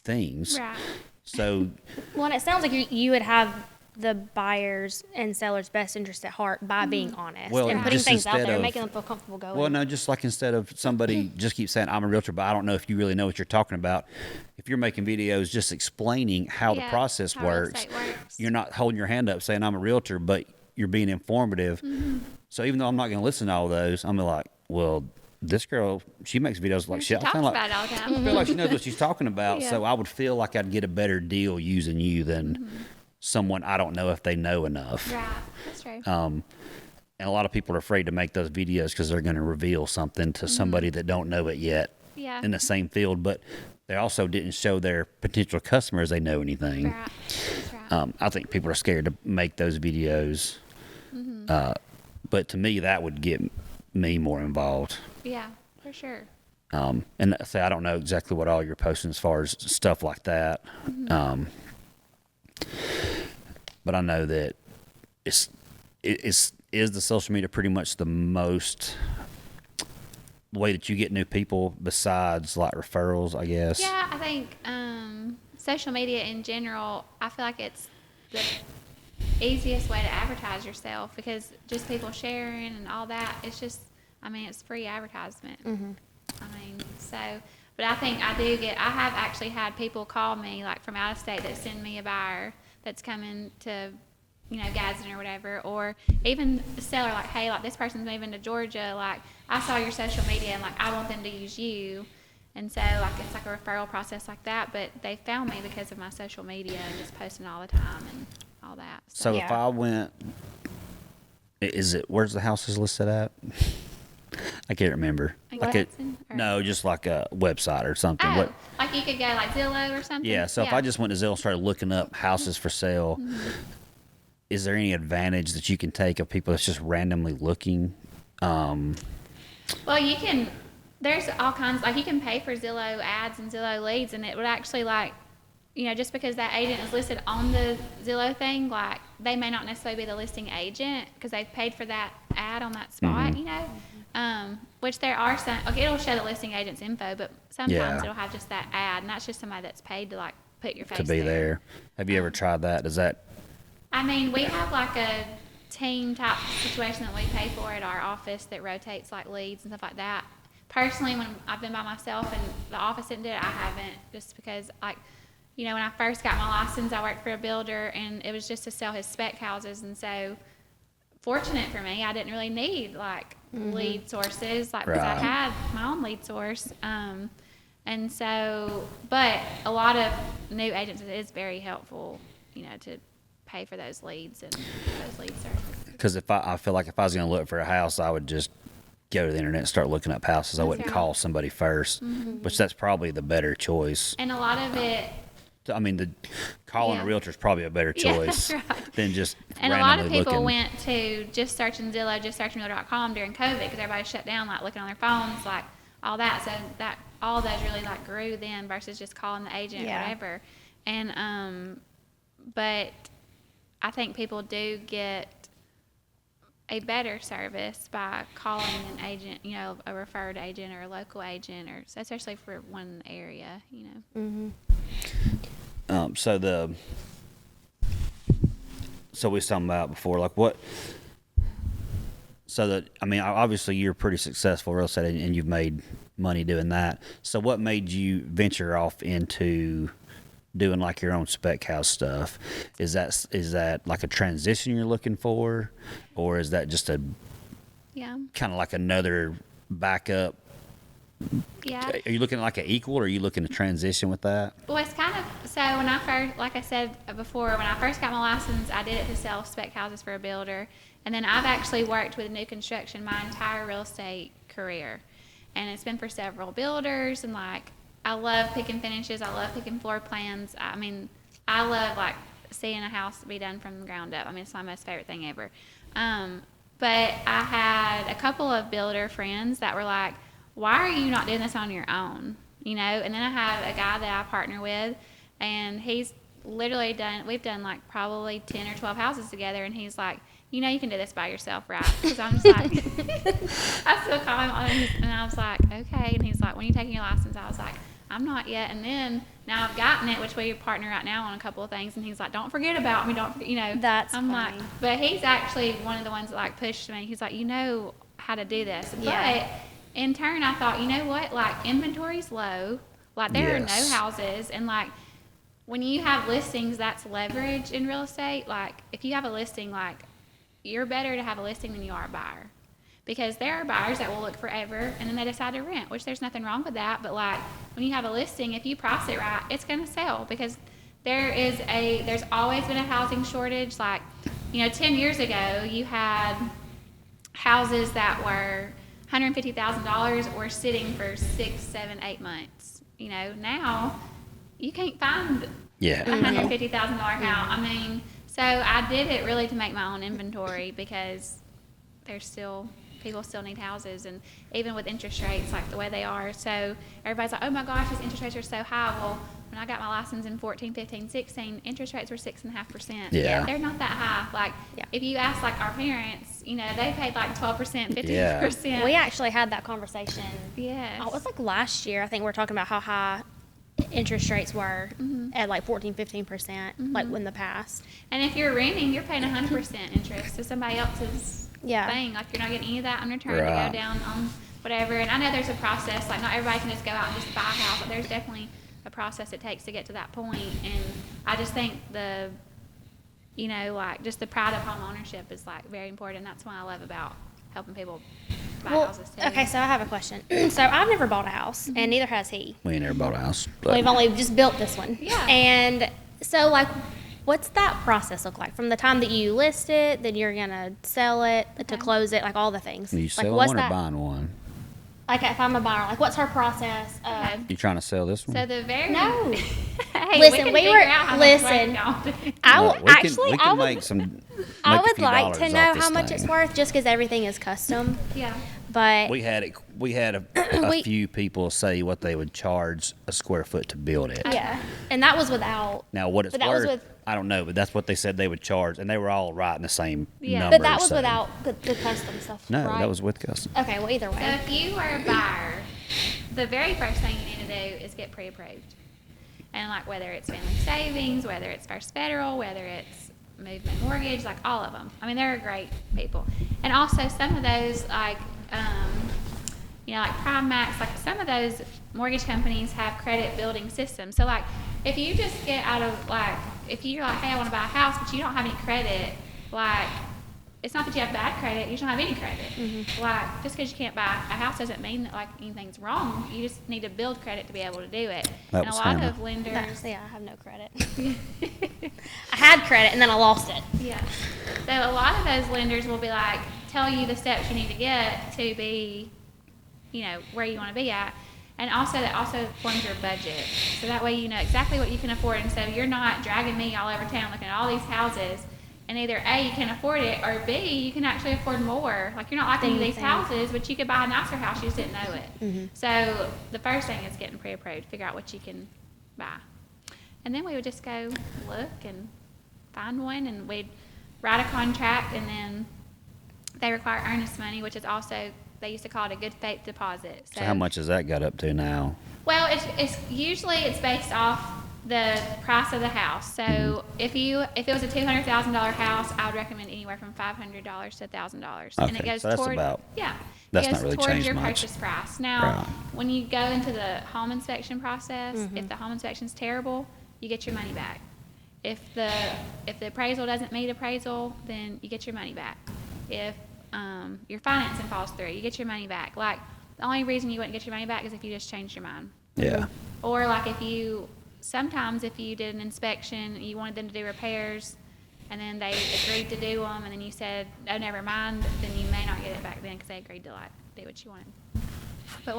things. Right. So, Well, and it sounds like you would have the buyers and sellers' best interest at heart by being honest Well, and putting just things out instead there and of- making them feel comfortable going. well, no, just like instead of somebody just keeps saying, I'm a realtor, but I don't know if you really know what you're talking about. If you're making videos just explaining how the Yeah, process how real works, estate works. you're not holding your hand up saying, I'm a realtor, but you're being informative. So even though I'm not going to listen to all those, I'm like, well, this girl, she makes videos like She I talks feel like, about it all the I time. feel like she knows what she's talking about. Yeah. So I would feel like I'd get a better deal using you than someone I don't know if they know enough. Right. That's true. And a lot of people are afraid to make those videos because they're going to reveal something to somebody that don't know it yet Yeah. in the same field, but they also didn't show their potential customers they know anything. Right. That's right. I think people are scared to make those videos. But to me, that would get me more involved. Yeah, for sure. And say, I don't know exactly what all you're posting as far as stuff like that. But I know that is the social media pretty much the most way that you get new people besides like referrals, I guess. Yeah, I think social media in general, I feel like it's the easiest way to advertise yourself because just people sharing and all that, it's just, I mean, it's free advertisement. I mean, so, but I think I have actually had people call me like from out of state that send me a buyer that's coming to, you know, Gadsden or whatever, or even the seller like, hey, like this person's moving to Georgia, like I saw your social media and like I want them to use you. And so like it's like a referral process like that, but they found me because of my social media and just posting all the time and all that. So Yeah. if I went, where's the houses listed at? I can't remember. Like Like it, Gadsden, or- no, just like a website or something. Oh, What? like you could go like Zillow or something? Yeah. So if I just went to Zillow and started looking up houses for sale, is there any advantage that you can take of people that's just randomly looking? Well, you can, there's all kinds, like you can pay for Zillow ads and Zillow leads, and it would actually like, you know, just because that agent is listed on the Zillow thing, like they may not necessarily be the listing agent because they've paid for that ad on that spot, you know? Which there are some, okay, it'll show the listing agent's info, but sometimes Yeah. it'll have just that ad, and that's just somebody that's paid to like put your face To be there. Have you ever tried that? Does that? I mean, we have like a team type situation that we pay for at our office that rotates like leads and stuff like that. Personally, when I've been by myself and the office didn't do it, I haven't, just because like, you know, when I first got my license, I worked for a builder and it was just to sell his spec houses. And so fortunate for me, I didn't really need like lead sources, like because I Right. had my own lead source. And so, but a lot of new agents, it is very helpful, you know, to pay for those leads and those lead services. Because I feel like if I was going to look for a house, I would just go to the internet and start looking up houses. I wouldn't right. call somebody first, which that's probably the better choice. And a lot of it, I mean, the calling Yeah. a realtor is probably a better Yeah, choice that's right. than just and a randomly lot of people looking. went to just searching Zillow, just searching realtor.com during COVID because everybody shut down, like looking on their phones, like all that. So that all those really like grew then versus just calling the agent, Yeah. whatever. And but I think people do get a better service by calling an agent, you know, a referred agent or a local agent, or especially for one area, you know. So we was talking about before, like what. So that, I mean, obviously you're pretty successful real estate and you've made money doing that. So what made you venture off into doing like your own spec house stuff? Is that like a transition you're looking for, or is that just a Yeah. kind of like another backup? Yeah. Are you looking at like an equal, or are you looking to transition with that? Well, it's kind of, so when I first, like I said before, when I first got my license, I did it to sell spec houses for a builder. And then I've actually worked with new construction my entire real estate career. And it's been for several builders, and like, I love picking finishes. I love picking floor plans. I mean, I love like seeing a house be done from the ground up. I mean, it's my most favorite thing ever. But I had a couple of builder friends that were like, why are you not doing this on your own? You know, and then I have a guy that I partner with, and he's literally we've done like probably 10 or 12 houses together, and he's like, you know, you can do this by yourself, right? Because I'm just like, I still call him on it, and I was like, okay. And he's like, when are you taking your license? I was like, I'm not yet. And then now I've gotten it, which we partner right now on a couple of things, and he's like, don't forget about me, don't forget, you know. That's I'm funny. like, but he's actually one of the ones that like pushed me. He's like, you know how to do this. Yeah. But in turn, I thought, you know what? Like, inventory's low. Like, there are no Yes. houses. And, like, when you have listings, that's leverage in real estate. Like, if you have a listing, like, you're better to have a listing than you are a buyer. Because there are buyers that will look forever, and then they decide to rent, which there's nothing wrong with that. But, like, when you have a listing, if you price it right, it's going to sell. Because there's always been a housing shortage. Like, you know, 10 years ago, you had houses that were $150,000 were sitting for 6, 7, 8 months. You know, now you can't find Yeah. a $150,000 house. I mean, so I did it really to make my own inventory because people still need houses, and even with interest rates like the way they are. So everybody's like, oh my gosh, these interest rates are so high. Well, when I got my license in 14, 15, 16, interest rates were 6.5%. Yeah. They're not that high. Like, Yeah. if you ask like our parents, you know, they paid like 12%, 15%. Yeah. We actually had that conversation. Yes. Oh, it was like last year. I think we were talking about how high interest rates were at like 14, 15%, like in the past. And if you're renting, you're paying 100% interest to somebody else's Yeah. thing. Like, you're not getting any of that in return to Right. go down on whatever. And I know there's a process. Like, not everybody can just go out and just buy a house, but there's definitely a process it takes to get to that point. And I just think like just the pride of home ownership is like very important. That's what I love about helping people buy houses too. Okay, so I have a question. So I've never bought a house, and neither has he. We ain't never bought a house. But We've only just built this one. Yeah. And so, like, what's that process look like? From the time that you list it, then you're going to sell it, to close it, like all the things. you like, selling what's one or that? buying one? Like, if I'm a buyer, like, what's her process? Okay. You trying to sell this one? So the very No. hey, Listen, can we figure were- out how much listen. money y'all do. I Look, would we actually, can I would, make some. I make a would few like to dollars know off this how much it's thing. worth, just because everything is custom. Yeah. But We had a We- few people say what they would charge a square foot to build it. yeah, and that was without. Now what it's But that was worth, with- I don't know, but that's what they said they would charge, and they were all right in the same Yeah. number. But that was so- without the custom stuff. No, right? that was with custom. Okay, well, either So way. if you are a buyer, the very first thing you need to do is get pre-approved. And like whether it's family savings, whether it's First Federal, whether it's Movement Mortgage, like all of them. I mean, they're great people. And also some of those like, like Prime Max, like some of those mortgage companies have credit building systems. So like if you just get out of like, if you're like, hey, I want to buy a house, but you don't have any credit, like it's not that you have bad credit, you just don't have any credit. Mm-hmm. Like, just because you can't buy a house doesn't mean that, like, anything's wrong. You just need to build credit to be able to do it. That And a was lot Hannah. of lenders. Yeah, I have no credit. I had credit and then I lost it. Yeah. So a lot of those lenders will be like, tell you the steps you need to get to be, you know, where you want to be at. And also, that also forms your budget. So that way you know exactly what you can afford. And so you're not dragging me all over town looking at all these houses. And either A, you can afford it, or B, you can actually afford more. Like, you're not liking these houses, but you could buy a nicer house, you just didn't know it. Mm-hmm. So the first thing is getting pre-approved, figure out what you can buy. And then we would just go look and find one, and we'd write a contract, and then they require earnest money, which is also, they used to call it a good faith deposit. So how much has that got up to now? Well, it's usually it's based off the price of the house. So if it was a $200,000 house, I would recommend anywhere from $500 to $1,000. And it Okay, goes so that's toward about- yeah. that's it not goes really towards changed your much. purchase price. Now, Right. when you go into the home inspection process, if the home inspection's terrible, you get your money back. If the appraisal doesn't meet appraisal, then you get your money back. If your financing falls through, you get your money back. Like, the only reason you wouldn't get your money back is if you just changed your mind. Yeah. Or like sometimes if you did an inspection, you wanted them to do repairs, and then they agreed to do them, and then you said, oh, never mind, then you may not get it back then because they agreed to like do what you wanted. But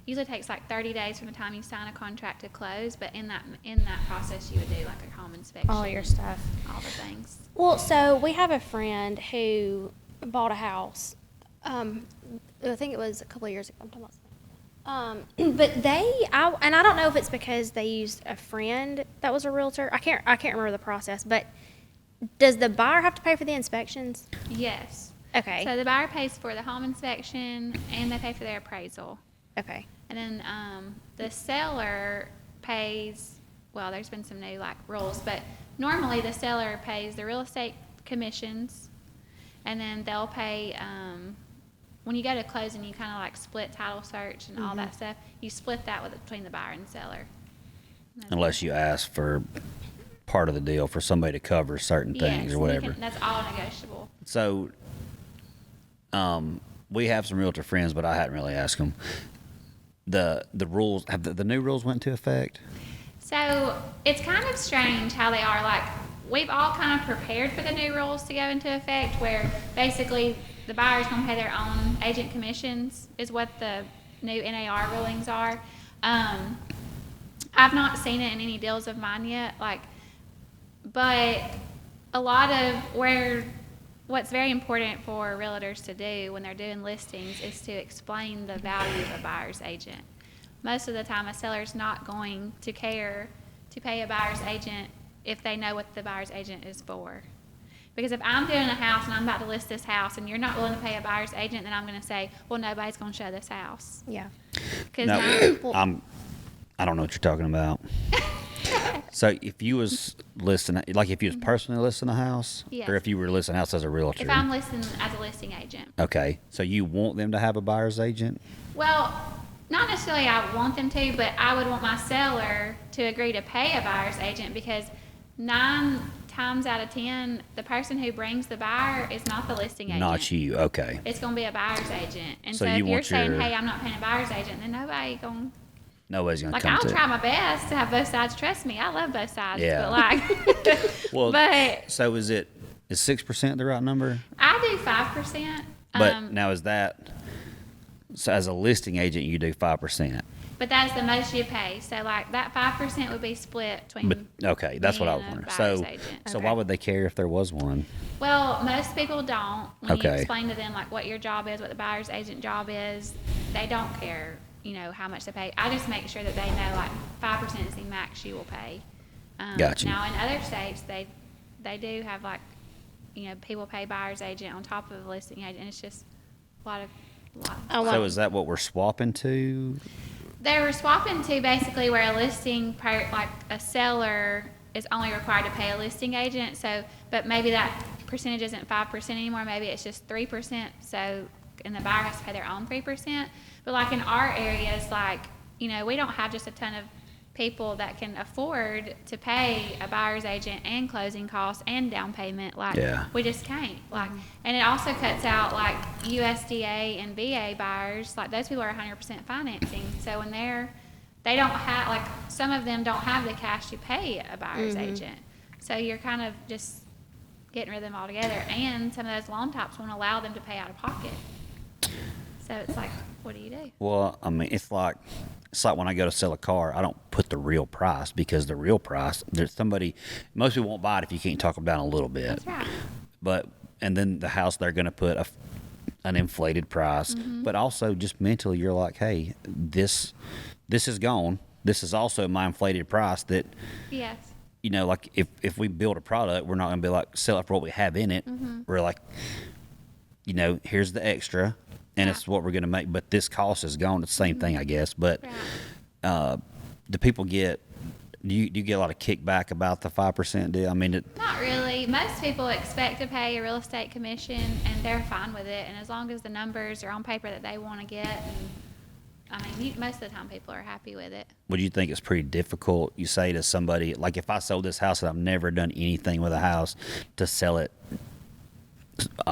usually takes like 30 days from the time you sign a contract to close, but in that process you would do like a home inspection. All your stuff. All the things. Well, so we have a friend who bought a house. I think it was a couple of years ago. I'm talking about. But and I don't know if it's because they used a friend that was a realtor. I can't remember the process. But does the buyer have to pay for the inspections? Yes. Okay. So the buyer pays for the home inspection and they pay for their appraisal. Okay. And then the seller pays. Well, there's been some new like rules, but normally the seller pays the real estate commissions, and then they'll pay. When you go to closing, you kind of like split title search and all that stuff. You split that between the buyer and seller. Unless you ask for part of the deal for somebody to cover certain things Yes, or whatever. that's all negotiable. So, we have some realtor friends, but I hadn't really asked them. The rules, have the new rules went into effect? So it's kind of strange how they are. Like, we've all kind of prepared for the new rules to go into effect, where basically the buyer's going to pay their own agent commissions is what the new NAR rulings are. I've not seen it in any deals of mine yet, but a lot of what's very important for realtors to do when they're doing listings is to explain the value of a buyer's agent. Most of the time, a seller's not going to care to pay a buyer's agent if they know what the buyer's agent is for. Because if I'm doing a house and I'm about to list this house and you're not willing to pay a buyer's agent, then I'm going to say, well, nobody's going to show this house. Yeah. No, I don't know what you're talking about. So if you was listing, like if you was personally listing a house, Yes. or if you were listing a house as a realtor? If I'm listing as a listing agent. Okay, so you want them to have a buyer's agent? Well, not necessarily I want them to, but I would want my seller to agree to pay a buyer's agent, because 9 times out of 10, the person who brings the buyer is not the listing agent. Not you, okay. It's going to be a buyer's agent. And So so you if you're want saying, your- hey, I'm not paying a buyer's agent, then nobody's going to. Nobody's going to Like, come I'll to try it. my best to have both sides trust me. I love both sides. Yeah. But like, Well, but so is 6% the right number? I do 5%. But now is that, so as a listing agent, you do 5%? But that's the most you pay. So like that 5% would be split between. But, okay, that's what I was me and a wondering. buyer's So, agent. so Okay. why would they care if there was one? Well, most people don't. When you Okay. explain to them like what your job is, what the buyer's agent job is, they don't care, how much they pay. I just make sure that they know like 5% is the max you will pay. Gotcha. Now in other states, they do have like, people pay buyer's agent on top of a listing agent, and it's just a lot. So is that what we're swapping to? They were swapping to basically where a like a seller is only required to pay a listing agent. So, but maybe that percentage isn't 5% anymore. Maybe it's just 3%. So, and the buyer has to pay their own 3%. But like in our areas, like, we don't have just a ton of people that can afford to pay a buyer's agent and closing costs and down payment. Like, Yeah. we just can't. Like, and it also cuts out like USDA and VA buyers. Like, those people are 100% financing. So when they don't have, like, some of them don't have the cash to pay a buyer's agent. So you're kind of just getting rid of them altogether. And some of those loan types won't allow them to pay out of pocket. So it's like, what do you do? Well, I mean, it's like when I go to sell a car, I don't put the real price, because the real price, most people won't buy it if you can't talk them down a little bit. That's right. And then the house, they're going to put an inflated price. But also just mentally, you're like, hey, this is gone. This is also my inflated price that, Yes. like if we build a product, we're not going to be like, sell it for what we have in it. We're like, here's the extra, and it's what we're going to make. But this cost is gone. It's the same thing, I guess. But do people get? Do you get a lot of kickback about the 5% deal? I mean, Not really. Most people expect to pay a real estate commission, and they're fine with it. And as long as the numbers are on paper that they want to get, most of the time people are happy with it. would you think it's pretty difficult? You say to somebody, like, if I sold this house and I've never done anything with a house, to sell it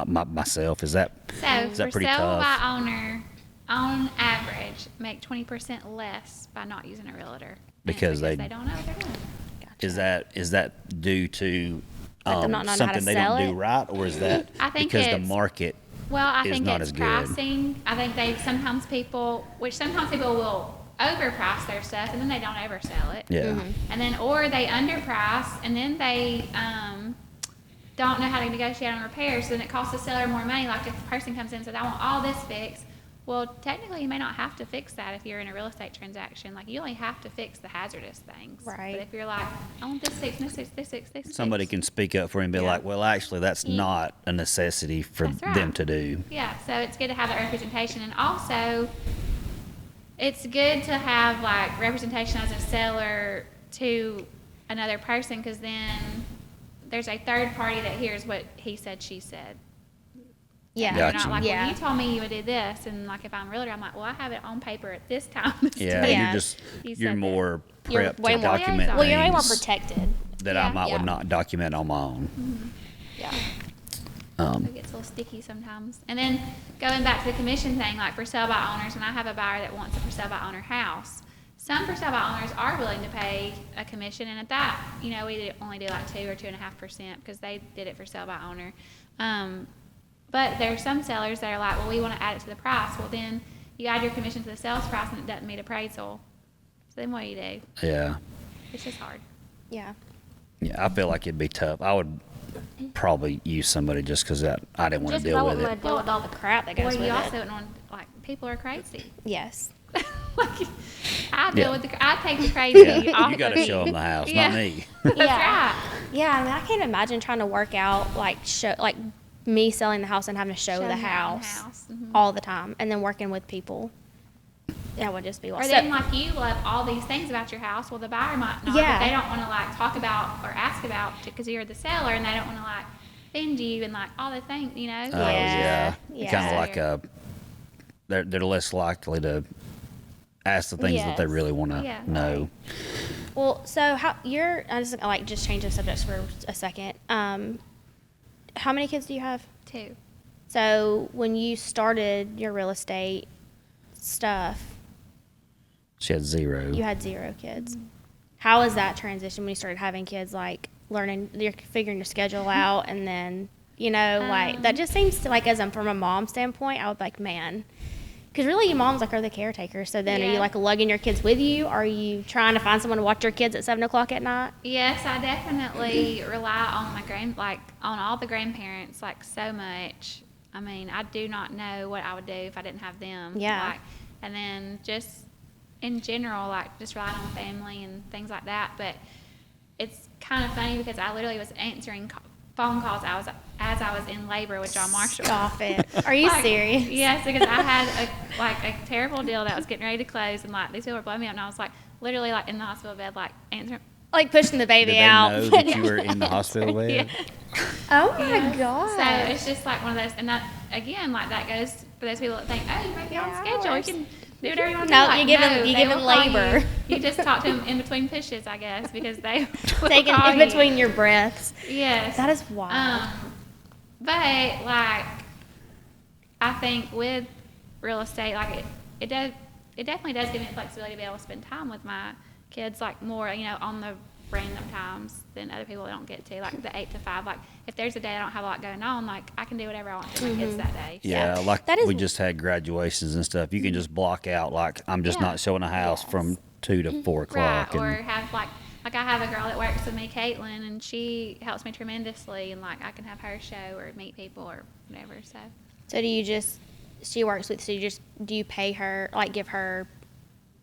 myself, is that So for pretty sale tough? by owner, on average, make 20% less by not using a realtor. And it's Because they don't know what they're doing. Is that due to Like them not knowing how to something they sell don't it? do right, or is that I think because the it's- market? Well, I is think not it's as good. pricing. I think sometimes people will overprice their stuff and then they don't ever sell it. Yeah. And then, or they underprice and then they don't know how to negotiate on repairs, so then it costs the seller more money. Like if a person comes in and says, I want all this fixed. Well, technically, you may not have to fix that if you're in a real estate transaction. Like, you only have to fix the hazardous things. Right. But if you're like, I want this fixed, this fixed, this fixed, this Somebody fixed. can speak up for you and be like, well, actually, that's not a necessity for That's right. them to do. Yeah, so it's good to have that representation. And also, it's good to have, like, representation as a seller to another person, because then there's a third party that hears what he said, she said. Yeah. You're Gotcha. not like, Yeah. well, you told me you would do this, and like if I'm a realtor, I'm like, well, I have it on paper at this time. This Yeah, time. Yeah. you're You you're said that. more You're prepped way to more- document Well, Well, you're way more things protected. that I Yeah. would Yeah. not document on my own. Yeah. It gets a little sticky sometimes. And then going back to the commission thing, like for sale by owners, when I have a buyer that wants a for sale by owner house, some for sale by owners are willing to pay a commission, and at that, we only do like 2 or 2.5% because they did it for sale by owner. But there are some sellers that are like, well, we want to add it to the price. Well, then you add your commission to the sales price and it doesn't meet appraisal. So then what do you do? Yeah. It's just hard. Yeah. Yeah, I feel like it'd be tough. I would probably use somebody just because I didn't want to Just 'cause I deal wouldn't with want it. to deal with all the crap that goes Well, with you also it. wouldn't want, like, people are crazy. Yes. Like, I deal Yeah. with I take the crazy off You got of to show them the house, Yeah. not me. That's Yeah. right. Yeah, I mean, I can't imagine trying to work out like me selling the house and having to show Show the your own house, house. Mhm. all the time, and then working with people. That would just be Or wild. then, like, you love all these things about your house. Well, the buyer might not. Yeah. But they don't want to, like, talk about or ask about because you're the seller, and they don't want to, like, offend you and, like, all the things, Oh Yeah. yeah. Kind of Yeah. like they're less likely to ask the things that they Yes. really want to Yeah. know. Well, so I just change the subjects for a second. How many kids do you have? 2. So when you started your real estate stuff, She had 0. you had 0 kids. How was that transition when you started having kids? Like learning, you're figuring your schedule out, and then like that just seems to, like, from a mom standpoint, I would be like, man, because really your moms are the caretaker. So then, are you Yeah. like lugging your kids with you? Are you trying to find someone to watch your kids at 7:00 at night? Yes, I definitely rely on on all the grandparents, like, so much. I mean, I do not know what I would do if I didn't have them. Yeah. And then just in general, like, just relying on my family and things like that. But it's kind of funny because I literally was answering phone calls as I was in labor with John Marshall. Stop it. Are you Like, serious? Yes, because I had a terrible deal that was getting ready to close, and like these people were blowing me up, and I was like literally like in the hospital bed, like answering. Like pushing the baby Did they out. know that you were in the hospital bed? Yeah. Oh my Yeah. god. So it's just like one of those, and that again, like that goes for those people that think, oh, you might be on Yeah, schedule, you hours. can do whatever you want to No, do. Like, you give 'em- no, you they give 'em will call labor. You just talk to them in between pushes, I guess, because they will Taking call in you. between your breaths. Yes. That is wild. But like, I think with real estate, like it definitely does give me the flexibility to be able to spend time with my kids, like more, on the random times than other people don't get to, like the 8 to 5. Like if there's a day I don't have a lot going on, like I can do whatever I want to my kids that day. Yeah, Yeah. like That is- we just had graduations and stuff. You can just block out, like, I'm just Yeah. not showing a house Yes. from 2 to 4 Right, o'clock. or And have like I have a girl that works with me, Caitlin, and she helps me tremendously, and like I can have her show or meet people or whatever. So do you just, she works with, so do you pay her, like give her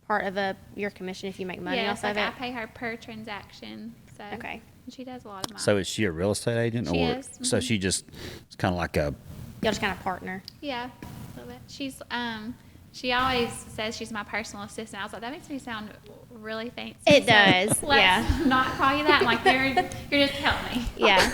part of your commission if you make money yes, off like of it? I pay her per transaction. So Okay. and she does a lot of mine. so is she a real estate agent? She or is, So mhm. she just, it's kind of like a, Y'all just kind of partner. Yeah, a little bit. She always says she's my personal assistant. I was like, that makes me sound really fancy. It So does, let's yeah. not call you that. I'm like, you're just helping me. Yeah.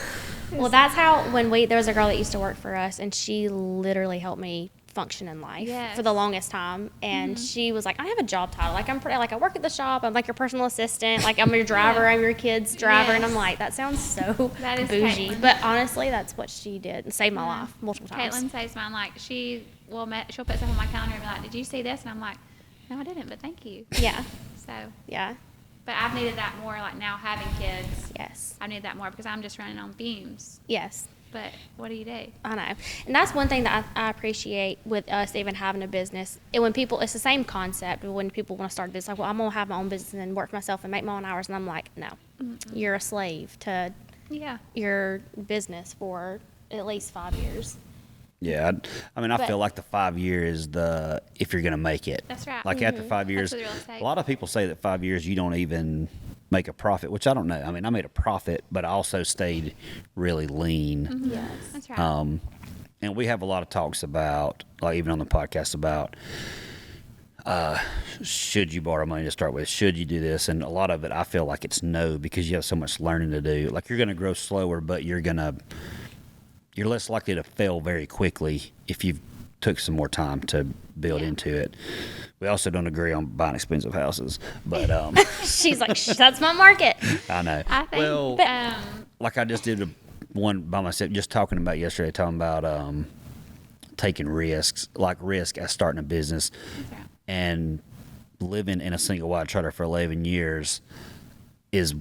Well, that's how, there was a girl that used to work for us, and she literally helped me function in life Yes. for the longest time. And she was like, I have a job title. Like, I work at the shop. I'm like your personal assistant. Like, I'm your driver. I'm your kid's driver. And I'm Yes. like, that sounds so That is bougie. Caitlin. But honestly, that's what she did and saved my life multiple times. Caitlin says mine, like, she'll put stuff on my calendar and be like, did you see this? And I'm like, no, I didn't, but thank you. Yeah. So, Yeah. but I've needed that more, like, now having kids. Yes. I need that more because I'm just running on fumes. Yes. But what do you do? I know. And that's one thing that I appreciate with us even having a business. And when people, it's the same concept when people want to start a business, like, well, I'm going to have my own business and work for myself and make my own hours. And I'm like, no, you're a slave to Yeah. your business for at least 5 years. yeah. I mean, I But- feel like the 5 year is if you're going to make it. That's right. Like after 5 years, with real estate. a lot of people say that 5 years you don't even make a profit, which I don't know. I mean, I made a profit, but I also stayed really lean. Yes. That's right. And we have a lot of talks about, like even on the podcast, about should you borrow money to start with? Should you do this? And a lot of it, I feel like it's no, because you have so much learning to do. Like you're going to grow slower, but you're less likely to fail very quickly if you've took some more time to build Yeah. into it. We also don't agree on buying expensive houses, but She's like, that's my market. I know. I think, well, But- like I just did one by myself, just talking about taking risks, like risk as starting a business. That's right. And living in a single wide trailer for 11 years is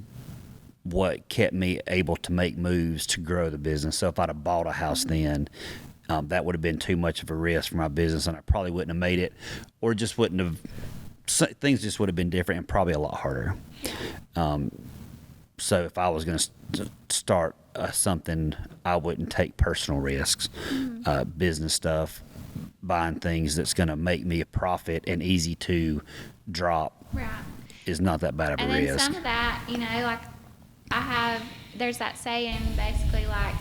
what kept me able to make moves to grow the business. So if I'd have bought a house then, that would have been too much of a risk for my business, and I probably wouldn't have made it, or just wouldn't have. Things just would have been different and probably a lot harder. So if I was going to start something, I wouldn't take personal risks, business stuff, buying things that's going to make me a profit and easy to drop Right. is not that bad of a And then risk. some of that, like there's that saying basically like,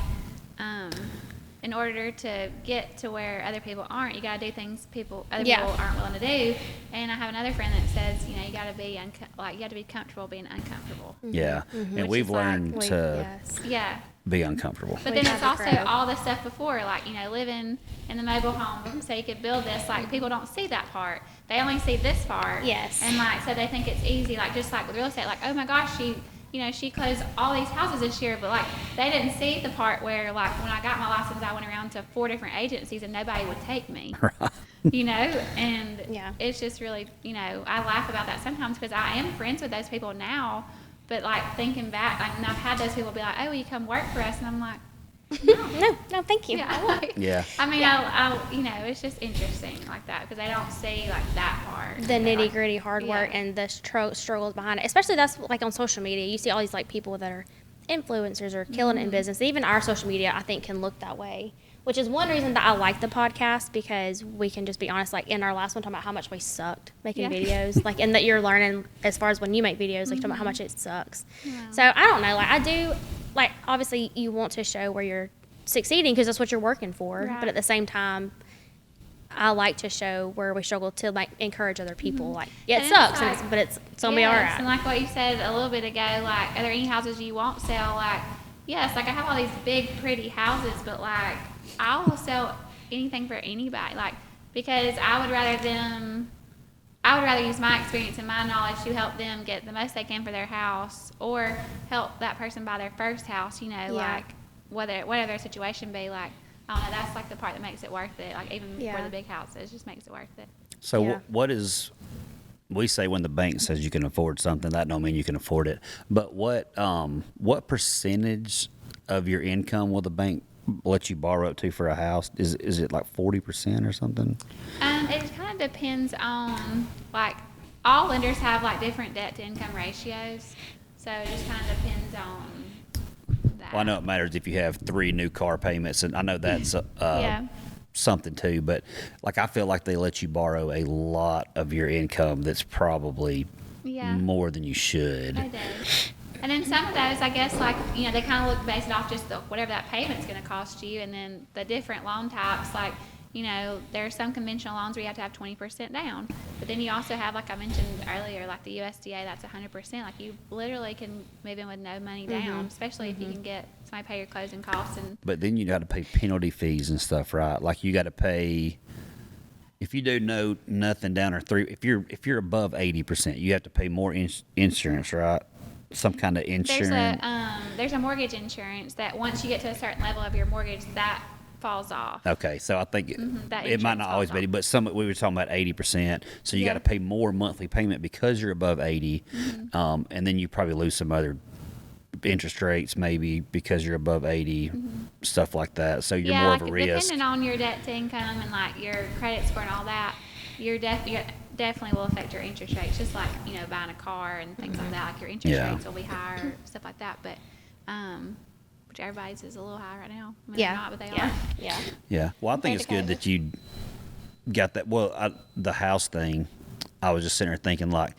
in order to get to where other people aren't, you got to do things other Yeah. people aren't willing to do. And I have another friend that says, you got to be you got to be comfortable being uncomfortable. Yeah, and Which we've is like- learned to Yes. Yeah. be uncomfortable. But We then had it's the also crowd. all the stuff before, like, living in the mobile home so you could build this. Like, people don't see that part. They only see this part. Yes. And, like, so they think it's easy, like, just like with real estate, like, oh my gosh, she closed all these houses this year, but, like, they didn't see the part where, like, when I got my license, I went around to 4 different agencies and nobody would take me. And Yeah. it's just really, I laugh about that sometimes because I am friends with those people now, but, like, thinking back, like, and I've had those people be like, oh, will you come work for us? And I'm like, No, thank you. yeah, like, Yeah. I mean, I'll it's just interesting like that because they don't see like that part. The They, like- nitty gritty hard work Yeah. and the struggles behind it. Especially that's like on social media. You see all these like people that are influencers or killing it in business. Even our social media, I think, can look that way. Which is one reason that I like the podcast because we can just be honest. Like in our last one, talking about how much we sucked making Yeah. videos. Like, and that you're learning as far as when you make videos, like talking about how much it sucks. So I don't know. Like I do. Like obviously, you want to show where you're succeeding because that's what you're working for. Right. But at the same time, I like to show where we struggle to like encourage other people. Like, yeah, it And sucks, it's but it's gonna be all Yes, right. And like what you said a little bit ago, like, are there any houses you won't sell? Like, yes, like I have all these big, pretty houses, but like, I will sell anything for anybody, like, because I would rather them I would rather use my experience and my knowledge to help them get the most they can for their house, or help that person buy their first house, like whatever their situation be, like, I don't know, that's like the part that makes it worth it. Like, even for the big houses, just makes it worth it. So what is, we say when the bank says you can afford something, that don't mean you can afford it. But what percentage of your income will the bank let you borrow up to for a house? Is it like 40% or something? It kind of depends on, like, all lenders have like different debt to income ratios, so it just kind of depends on that. Well, I know it matters if you have 3 new car payments, and I know that's something too. But like, I feel like they let you borrow a lot of your income that's probably more than you should. They do. And then some of those, I guess, like, they kind of look based off just whatever that payment's going to cost you, and then the different loan types, like, there are some conventional loans where you have to have 20% down, but then you also have, like I mentioned earlier, like the USDA, that's 100%. Like, you literally can move in with no money down, especially if you can get somebody pay your closing costs. But then you got to pay penalty fees and stuff, right? Like, you got to pay, if you do nothing down, or if you're above 80%, you have to pay more insurance, right? Some kind of insurance. There's a mortgage insurance that once you get to a certain level of your mortgage, that falls off. Okay, so I think that it might not always be, but we were talking about 80%. So you got to pay more monthly payment because you're above 80, and then you probably lose some other interest rates maybe because you're above 80, stuff like that. So you're more of a risk. Depending on your debt to income and like your credit score and all that, you're definitely will affect your interest rates, just like buying a car and things like that. Like, your interest rates will be higher, stuff like that. But which everybody's is a little high right now. I mean, they're not, but they are. Yeah. Well, I think it's good that you got that. Well, the house thing, I was just sitting there thinking, like,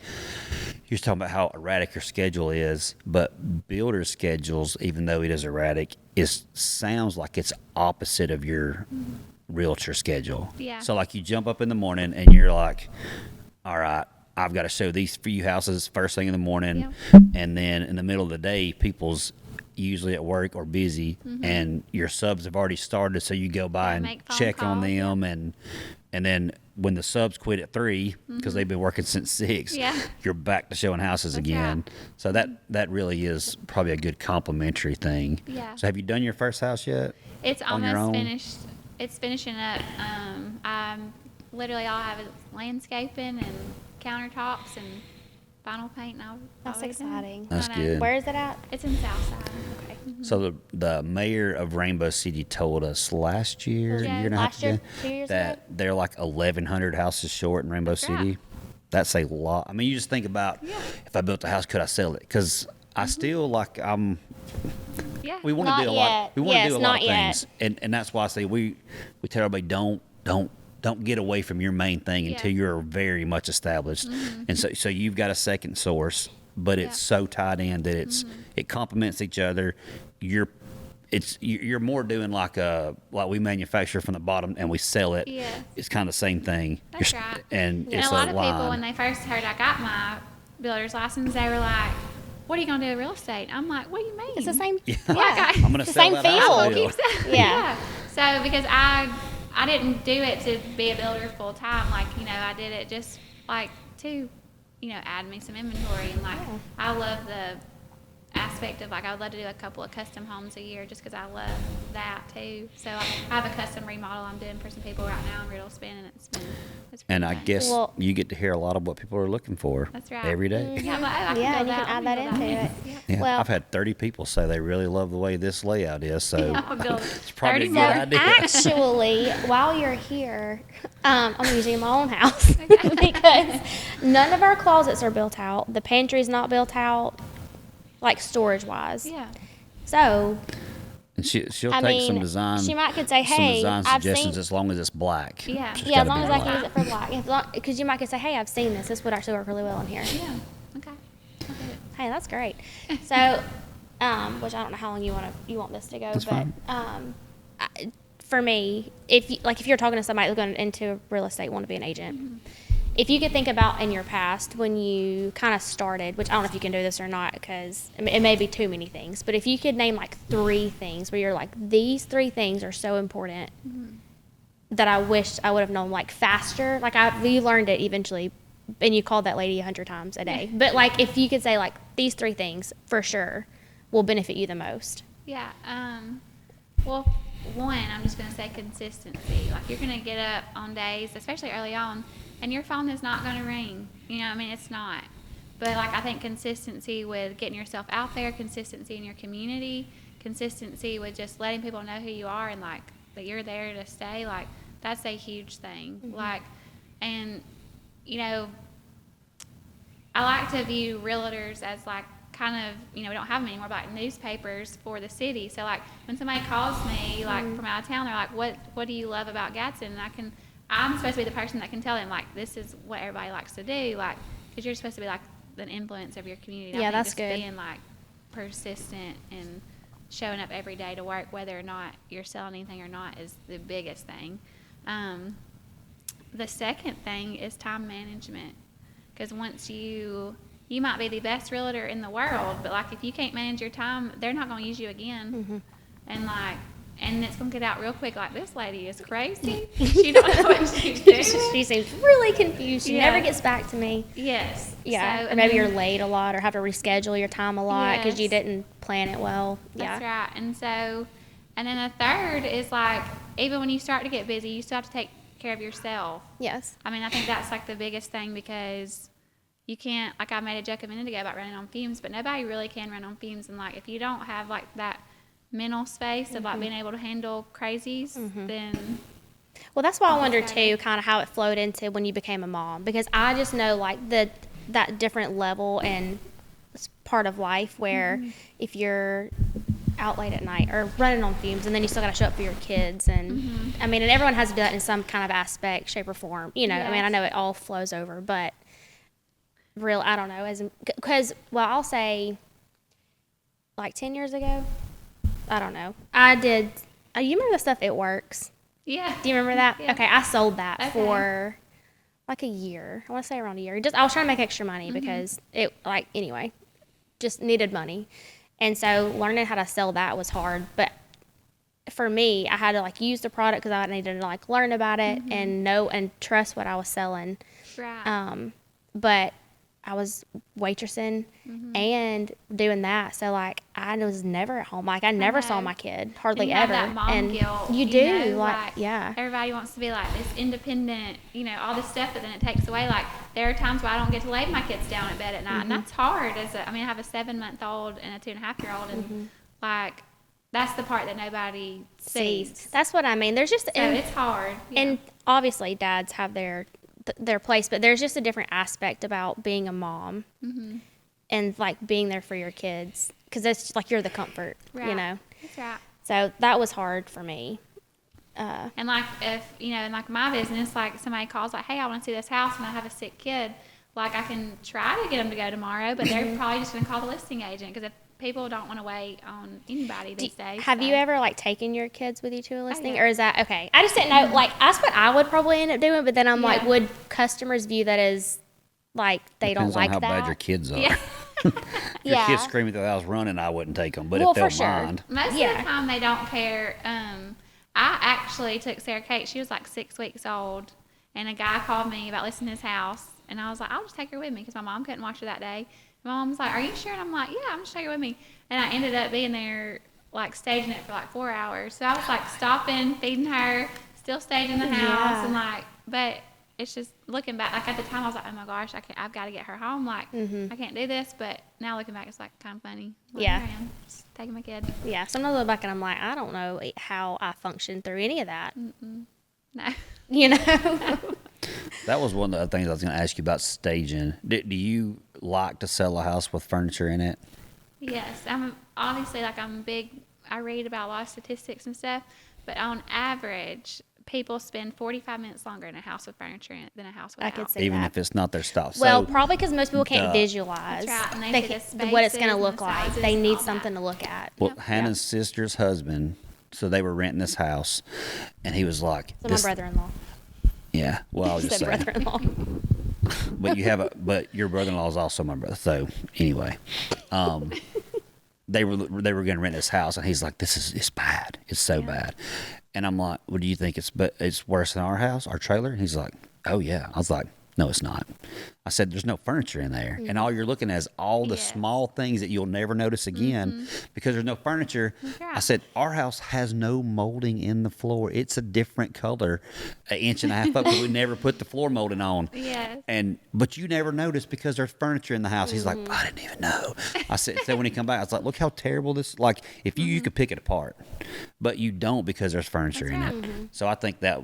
you're talking about how erratic your schedule is, but builder schedules, even though it is erratic, sounds like it's opposite of your realtor schedule. Yeah. So, like, you jump up in the morning and you're like, all right, I've got to show these few houses first thing in the morning, and then in the middle of the day, people's usually at work or busy, and your subs have already started, so you go by and check on them, and then when the subs quit at 3 because they've been working since 6, you're back to showing houses again. Right. So that really is probably a good complimentary thing. Yeah. So have you done your first house yet? It's almost finished. It's finishing up. Literally all I have is landscaping and countertops and vinyl paint. That's exciting. That's good. Where is it at? It's in Southside. Okay. So the mayor of Rainbow City told us last year, year and a half ago, 2 years that ago? they're like 1,100 houses short in Rainbow City. Right. That's a lot. I mean, you just think about, if I built a house, could I sell it? Because I still we want to do a lot. We want to do a lot of things, and that's why I say we tell everybody don't get away from your main thing until you're very much established. And so you've got a second source, but it's so tied in that it complements each other. You're more doing like we manufacture from the bottom and we sell it. Yeah. It's kind of the same thing. That's right. And And it's a lot a of line. people, when they first heard I got my builder's license, they were like, "What are you gonna do with real estate?" I'm like, "What do you mean?" It's the same. Like, I'm gonna it's the sell same that house field. still. Yeah. So because I didn't do it to be a builder full time. Like, I did it just like to, add me some inventory. And like, I love the aspect of, like, I would love to do a couple of custom homes a year just because I love that too. So I have a custom remodel I'm doing for some people right now in Riddle Spin, and it's pretty And I fun. guess you get to hear a lot of what people are looking for. That's right. Every day. Yeah, well, I and you can add that into it. Yeah, Well, I've had 30 people say they really love the way this layout is, so I'll build it's probably a 30 good more. idea. actually, while you're here, I'm using my own house because none of our closets are built out. The pantry's not built out, like storage wise. Yeah. So And she'll I take mean, some design. she might could say, some "Hey, design I've suggestions seen." as long as it's black. Yeah. It's Yeah, as gotta long be as I can black. use it for black. Because you might could say, "Hey, I've seen this. This would actually work really well in here." Yeah. Okay. Hey, that's great. So, which I don't know how long you want this to go, That's but fine. For me, if you're talking to somebody going into real estate, want to be an agent, if you could think about in your past when you kind of started, which I don't know if you can do this or not because it may be too many things, but if you could name like 3 things where you're like, these 3 things are so important that I wish I would have known like faster. Like we learned it eventually and you called that lady 100 times a day. But like, if you could say like these 3 things for sure will benefit you the most. Yeah. Well, one, I'm just going to say consistency. Like, you're going to get up on days, especially early on, and your phone is not going to ring. You know, I mean, it's not. But, like, I think consistency with getting yourself out there, consistency in your community, consistency with just letting people know who you are and, like, that you're there to stay, like, that's a huge thing. Mm-hmm. Like, and, you know, I like to view realtors as, like, kind of, you know, we don't have them anymore, but like newspapers for the city. So like when somebody calls me like from out of town, they're like, what do you love about Gadsden? And I'm supposed to be the person that can tell them like, this is what everybody likes to do, like, because you're supposed to be like the influence of your community. Yeah, I think that's just good. being like persistent and showing up every day to work, whether or not you're selling anything or not, is the biggest thing. The second thing is time management, because once you might be the best realtor in the world, but like if you can't manage your time, they're not going to use you again. Mm-hmm. And like, and it's going to get out real quick. Like, this lady is crazy. She don't know what she's doing. She seems really confused. She never gets back to me. Yes. Yeah. So, or maybe you're late a lot, or have to reschedule your time a lot because you Yes. didn't plan it well. Yeah. That's right. And so, and then the third is like, even when you start to get busy, you still have to take care of yourself. Yes. I mean, I think that's like the biggest thing, because you can't, like I made a joke a minute ago about running on fumes, but nobody really can run on fumes. And like, if you don't have like that mental space of like being able to handle crazies, then Well, that's why I wonder too, kind of how it flowed into when you became a mom, because I just know like that different level and part of life where if you're out late at night or running on fumes, and then you still got to show up for your kids, and I mean, and everyone has to do that in some kind of aspect, shape, or form. You know, I mean, I Yes. know it all flows over, but I don't know, because well, I'll say like 10 years ago, I don't know, I did. You remember the stuff It Works? yeah. Do you remember that? Yeah. Okay, I sold that Okay. for like a year. I want to say around a year. I was trying to make extra money because it, like, anyway, just needed money. And so learning how to sell that was hard. But for me, I had to like use the product because I needed to like learn about it and know and trust what I was selling. Right. But I was waitressing and doing that. So like I was never at home. Like I never saw know. my kid hardly You have ever. that mom and guilt, you you do know, like yeah. Everybody wants to be like this independent, you know, all this stuff, but then it takes away. Like, there are times where I don't get to lay my kids down at bed at night, and that's hard. I mean, I have a 7-month-old and a 2.5-year-old, and like, that's the part that nobody sees. That's what I mean. There's just So it's hard. Yeah. and obviously dads have their place, but there's just a different aspect about being a mom and like being there for your kids, because it's like you're the comfort, you Right. know. That's right. So that was hard for me. And like, if, you know, in like my business, like somebody calls like, hey, I want to see this house and I have a sick kid, like I can try to get them to go tomorrow, but they're probably just going to call the listing agent, because if people don't want to wait on anybody these days. Have so. you ever like taken your kids with you to a listing, yeah. or is that okay? I just didn't know. Like that's what I would probably end up doing, but then I'm like, Yeah. would customers view that as like they Depends don't like on how that? bad your kids are. Yeah. If your Yeah. kid's screaming through the house running, I wouldn't take them. But Well, if they'll for sure. mind, Most Yeah. of the time they don't care. I actually took Sarah Kate. She was like 6 weeks old, and a guy called me about listing his house, and I was like, I'll just take her with me, because my mom couldn't watch her that day. My mom was like, are you sure? And I'm like, yeah, I'm just take her with me. And I ended up being there, like staging it for like 4 hours. So I was like stopping, feeding her, still staging the house, Yeah. and like, but it's just looking back. Like at the time, I was like, oh my gosh, I've got to get her home. Like I can't do this. But now looking back, it's like kind of funny. Like, Yeah. here I am, just taking my kid. Yeah, sometimes I look back and I'm like, I don't know how I functioned through any of that. No. You know? that was one of the other things I was going to ask you about staging. Do you like to sell a house with furniture in it? Yes, I'm obviously like I'm big. I read about a lot of statistics and stuff, but on average, people spend 45 minutes longer in a house with furniture in it than a house without. I could see Even that. if it's not their stuff. Well, So, probably because most people can't Duh. visualize That's right, and they see the what it's going to spaces and look the like. sizes They and need all something that. to look at. well, Hannah's sister's husband, so they were renting this house, and he was like, So my brother-in-law. Yeah, well, I was just Said saying. brother-in-law. But your brother-in-law is also my brother. So anyway, they were going to rent this house, and he's like, it's bad. It's so bad. And I'm like, what do you think? It's worse than our house, our trailer? And he's like, oh yeah. I was like, no, it's not. I said, there's no furniture in there. And all you're looking at is all the Yes. small things that you'll never notice again because there's no furniture. right. I said, our house has no molding in the floor. It's a different color, an inch and a half up, because we never put the floor molding on. Yes. But you never notice because there's furniture in the house. He's like, I didn't even know. I said, so when he come back, I was like, look how terrible this, like, if you could pick it apart, but you don't because there's furniture in it. So I think that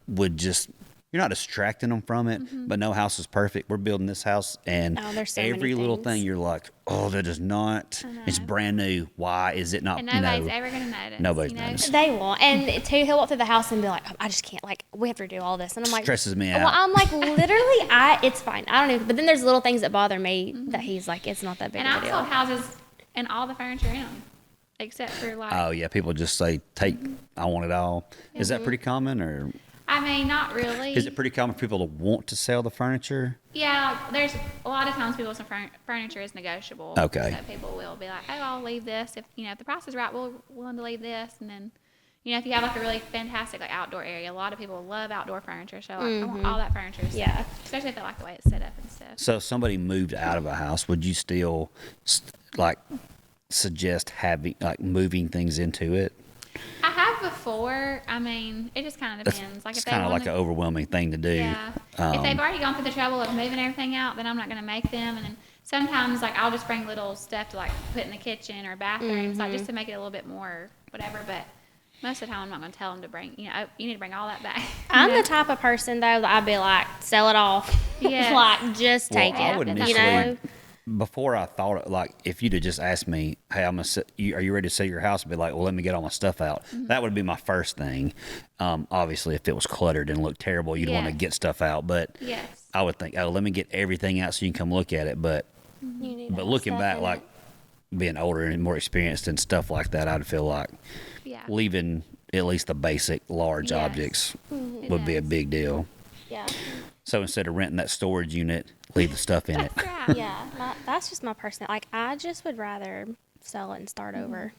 would just, you're not distracting them from it, but no house is perfect. We're building this house, and Oh, there's so many every little things. thing you're like, oh, that is not, it's brand new. Why is it not? And nobody's no. ever going to notice. Nobody's you know? noticed. They won't. And too, he'll walk through the house and be like, I just can't, like, we have to do all this. And I'm like, Stresses me well, out. I'm like, literally, it's fine. I don't know. But then there's little things that bother me that he's like, it's not that big And of a I've deal. sold houses and all the furniture in them, except for like. Oh yeah, people just say, "Take, I want it all." Is that pretty common, or I mean, not really. is it pretty common for people to want to sell the furniture? Yeah, there's a lot of times people say furniture is negotiable. Okay. So people will be like, oh, I'll leave this if if the price is right. We're willing to leave this, and then if you have like a really fantastic like outdoor area, a lot of people love outdoor furniture. So like, I want all that furniture. So, Yeah. especially if they like the way it's set up and stuff. So if somebody moved out of a house, would you still like suggest having like moving things into it? I have before. I mean, it just kind of depends. Like It's if they kind of want like an overwhelming thing to do. Yeah. If they've already gone through the trouble of moving everything out, then I'm not going to make them. And then sometimes, like, I'll just bring little stuff to, like, put in the kitchen or bathrooms, like, just to make it a little bit more whatever. But most of the time, I'm not going to tell them to bring, oh, you need to bring all that back. I'm the type of person, though, that I'd be like, sell it off. Yes. Like, just take I it. would You initially, know? before I thought, like, if you'd have just asked me, hey, are you ready to sell your house? I'd be like, well, let me get all my stuff out. That would be my first thing. Obviously, if it was cluttered and looked terrible, you'd want to Yes. get stuff out. But Yes. I would think, oh, let me get everything out so you can come look at it. But You need that looking stuff back, in like, it. being older and more experienced and stuff like that, I'd feel like Yeah. leaving at least the basic large Yes. objects It would be a does. big deal. Yeah. So instead of renting that storage unit, leave the stuff in it. That's right. Yeah. That's just my personal, like, I just would rather sell it and start over.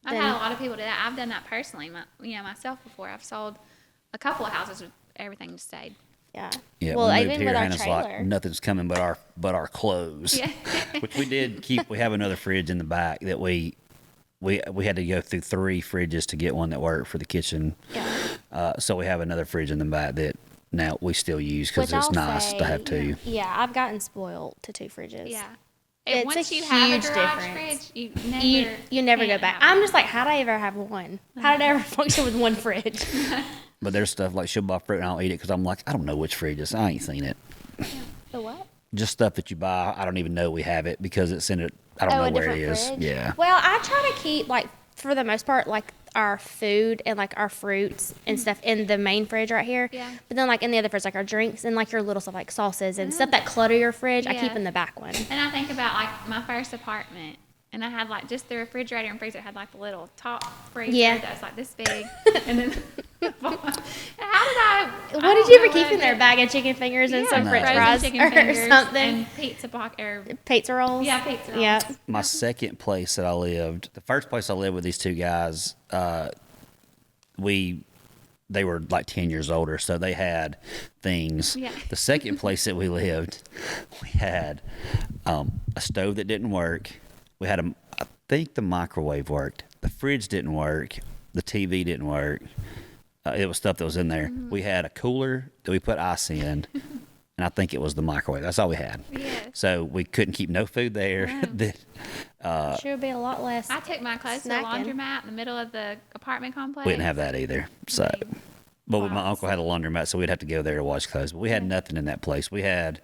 I've had a lot of people do that. I've done that personally, myself before. I've sold a couple of houses with everything just stayed. Yeah. Yeah, Well, we moved even here, with our Hannah's trailer. like, nothing's coming but our clothes. Yeah. Which we did keep. We have another fridge in the back that we had to go through 3 fridges to get one that worked for the kitchen. Yeah. So we have another fridge in the back that now we still use because Which it's I'll nice to say, have 2. Yeah, I've gotten spoiled to 2 fridges. Yeah. It's Once a you have a huge garage difference. fridge, you never go can back. have I'm one. just like, how did I ever have one? How did I ever function with one fridge? But there's stuff like she'll buy fruit and I'll eat it because I'm like, I don't know which fridge is. I ain't seen it. The what? Just stuff that you buy. I don't even know we have it because it's in it. I don't Oh, know a where it different is. fridge? Yeah. Well, I try to keep, like, for the most part, like, our food and, like, our fruits and stuff in the main fridge right here. Yeah. But then, like, in the other fridge, like, our drinks and, like, your little stuff, like sauces and stuff that clutter your fridge, I keep Yeah. in the back one. And I think about like my first apartment, and I had like just the refrigerator and freezer had like the little top freezer Yeah. that was like this big, and then how did I? What I did don't you know ever keep what in there? I Bag of chicken fingers did. and some Yeah, french frozen fries chicken or fingers something? and pizza or Pizza rolls? yeah, pizza rolls. Yeah. My second place that I lived, the first place I lived with these 2 guys, they were like 10 years older, so they had things. Yeah. The second place that we lived, we had a stove that didn't work. We had I think the microwave worked. The fridge didn't work. The TV didn't work. It was stuff that was in there. We had a cooler that we put ice in, and I think it was the microwave. That's all we had. Yes. So we couldn't keep no food there. Sure would be a lot less. I took my clothes to the Snacking. laundromat in the middle of the apartment complex. We didn't have that either. So, but my uncle had a laundromat, so we'd have to go there to wash clothes. But we had nothing in that place. We had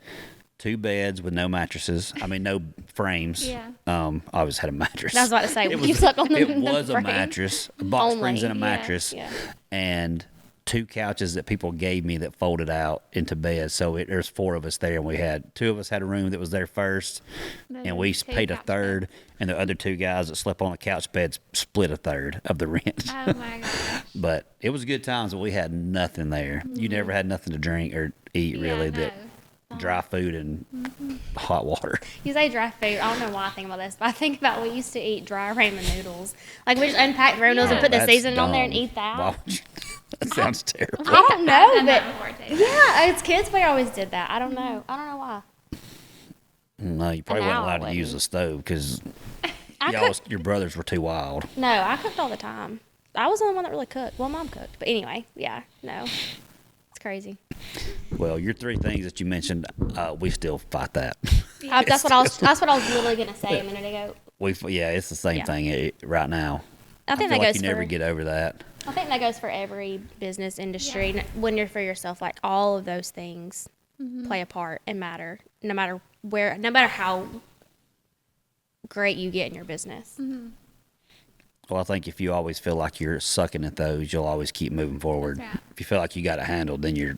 2 beds with no mattresses. I mean, no frames. Yeah. I always had a mattress. I was about to say, It you suck on the It the was a frame. mattress, a box Only. springs and a Yeah. mattress, Yeah. and 2 couches that people gave me that folded out into bed. So there's 4 of us there, and we had 2 of us had a room that was there first, and we Two paid a couch third, and the other 2 guys that slept on the couch beds split a third of the rent. Oh my gosh. But it was good times, but we had nothing there. You never had nothing to drink or eat, Yeah, really, no. that dry food and hot water. You say dry food. I don't know why I think about this, but I think about we used to eat dry ramen noodles. Like, we just unpack the ramen noodles and Yeah. put the That's seasoning on there and dumb. eat that. Why would you? That sounds terrible. I don't know, I've done but that before too. yeah, as kids we always did that. I don't know. I don't know why. No, you probably And weren't now I allowed to use wouldn't. the stove because I cooked. your brothers were too wild. No, I cooked all the time. I was the only one that really cooked. Well, Mom cooked, but anyway, yeah, no, it's crazy. Well, your three things that you mentioned, we still fight that. That's what I was. That's what I was literally gonna say a minute ago. It's the same Yeah. thing right now. I think feel that like goes you for. never get over that. I think that goes for every business industry. When you're for yourself, like all of those things play a part and matter. No matter where, no matter how great you get in your business. Well, I think if you always feel like you're sucking at those, you'll always keep moving forward. That's right. If you feel like you got it handled, then you're.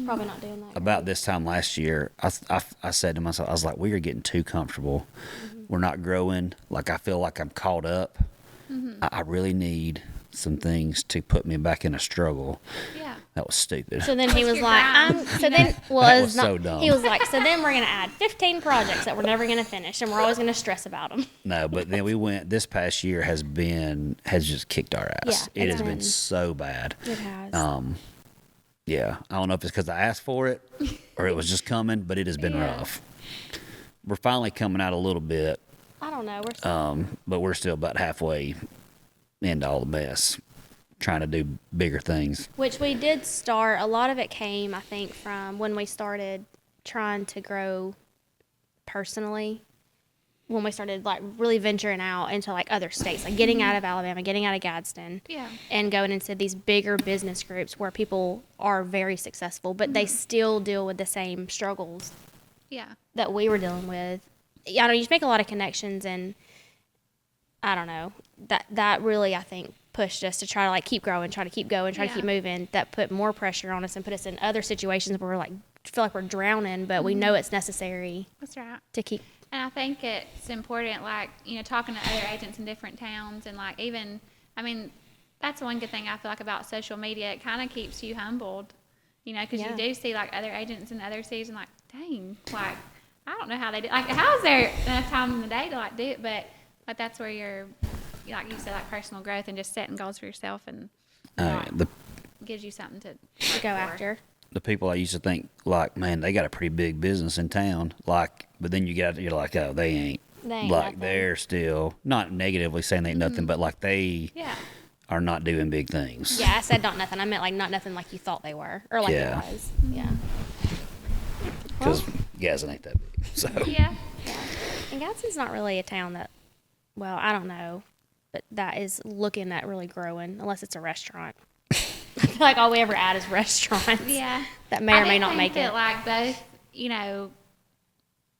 Probably not doing that. About this time last year, I said to myself, I was like, we are getting too comfortable. We're not growing. Like, I feel like I'm caught up. I really need some things to put me back in a struggle. Yeah. That was stupid. So then he What's was your like, grind? so then, well, That it's was not, so dumb. he was like, so then we're going to add 15 projects that we're never going to finish and we're always going to stress about them. No, but then we went. This past year has just kicked our ass. Yeah, It it's has been been- so bad. It has. Yeah, I don't know if it's because I asked for it or it was just coming, but it has been Yeah. rough. We're finally coming out a little bit, I don't know. We're still, but we're still about halfway into all the mess, trying to do bigger things. which we did start. A lot of it came, I think, from when we started trying to grow personally. When we started like really venturing out into like other states, like getting out of Alabama, getting out of Gadsden, Yeah. and going into these bigger business groups where people are very successful, but they still deal with the same struggles Yeah. that we were dealing with. Yeah, I know you just make a lot of connections, and I don't know, that really I think pushed us to try to like keep growing, try to keep going, try to keep Yeah. moving. That put more pressure on us and put us in other situations where we're like feel like we're drowning, but we know it's necessary That's right. to keep. And I think it's important, like, talking to other agents in different towns and, like, even, I mean, that's one good thing I feel like about social media. It kind of keeps you humbled, because Yeah. you do see, like, other agents in other cities and, like, dang, like, I don't know how they do. Like, how is there enough time in the day to, like, do it? But, like, that's where you're, like you said, like, personal growth and just setting goals for yourself and The gives you something to Go work for. after. the people I used to think like, man, they got a pretty big business in town. Like, but then you get out there, you're like, oh, they ain't. They ain't Like nothing. they're still not negatively saying they ain't nothing, but like they Yeah. are not doing big things. Yeah, I said not nothing. I meant like not nothing like you thought they were, or like Yeah. it was. Yeah. Because Gadsden ain't that big. So Yeah. And Gadsden's not really a town that, well, I don't know, but that is looking at really growing, unless it's a restaurant. I feel like all we ever add is restaurants. Yeah. That may I or do may not think make that, it. like, both,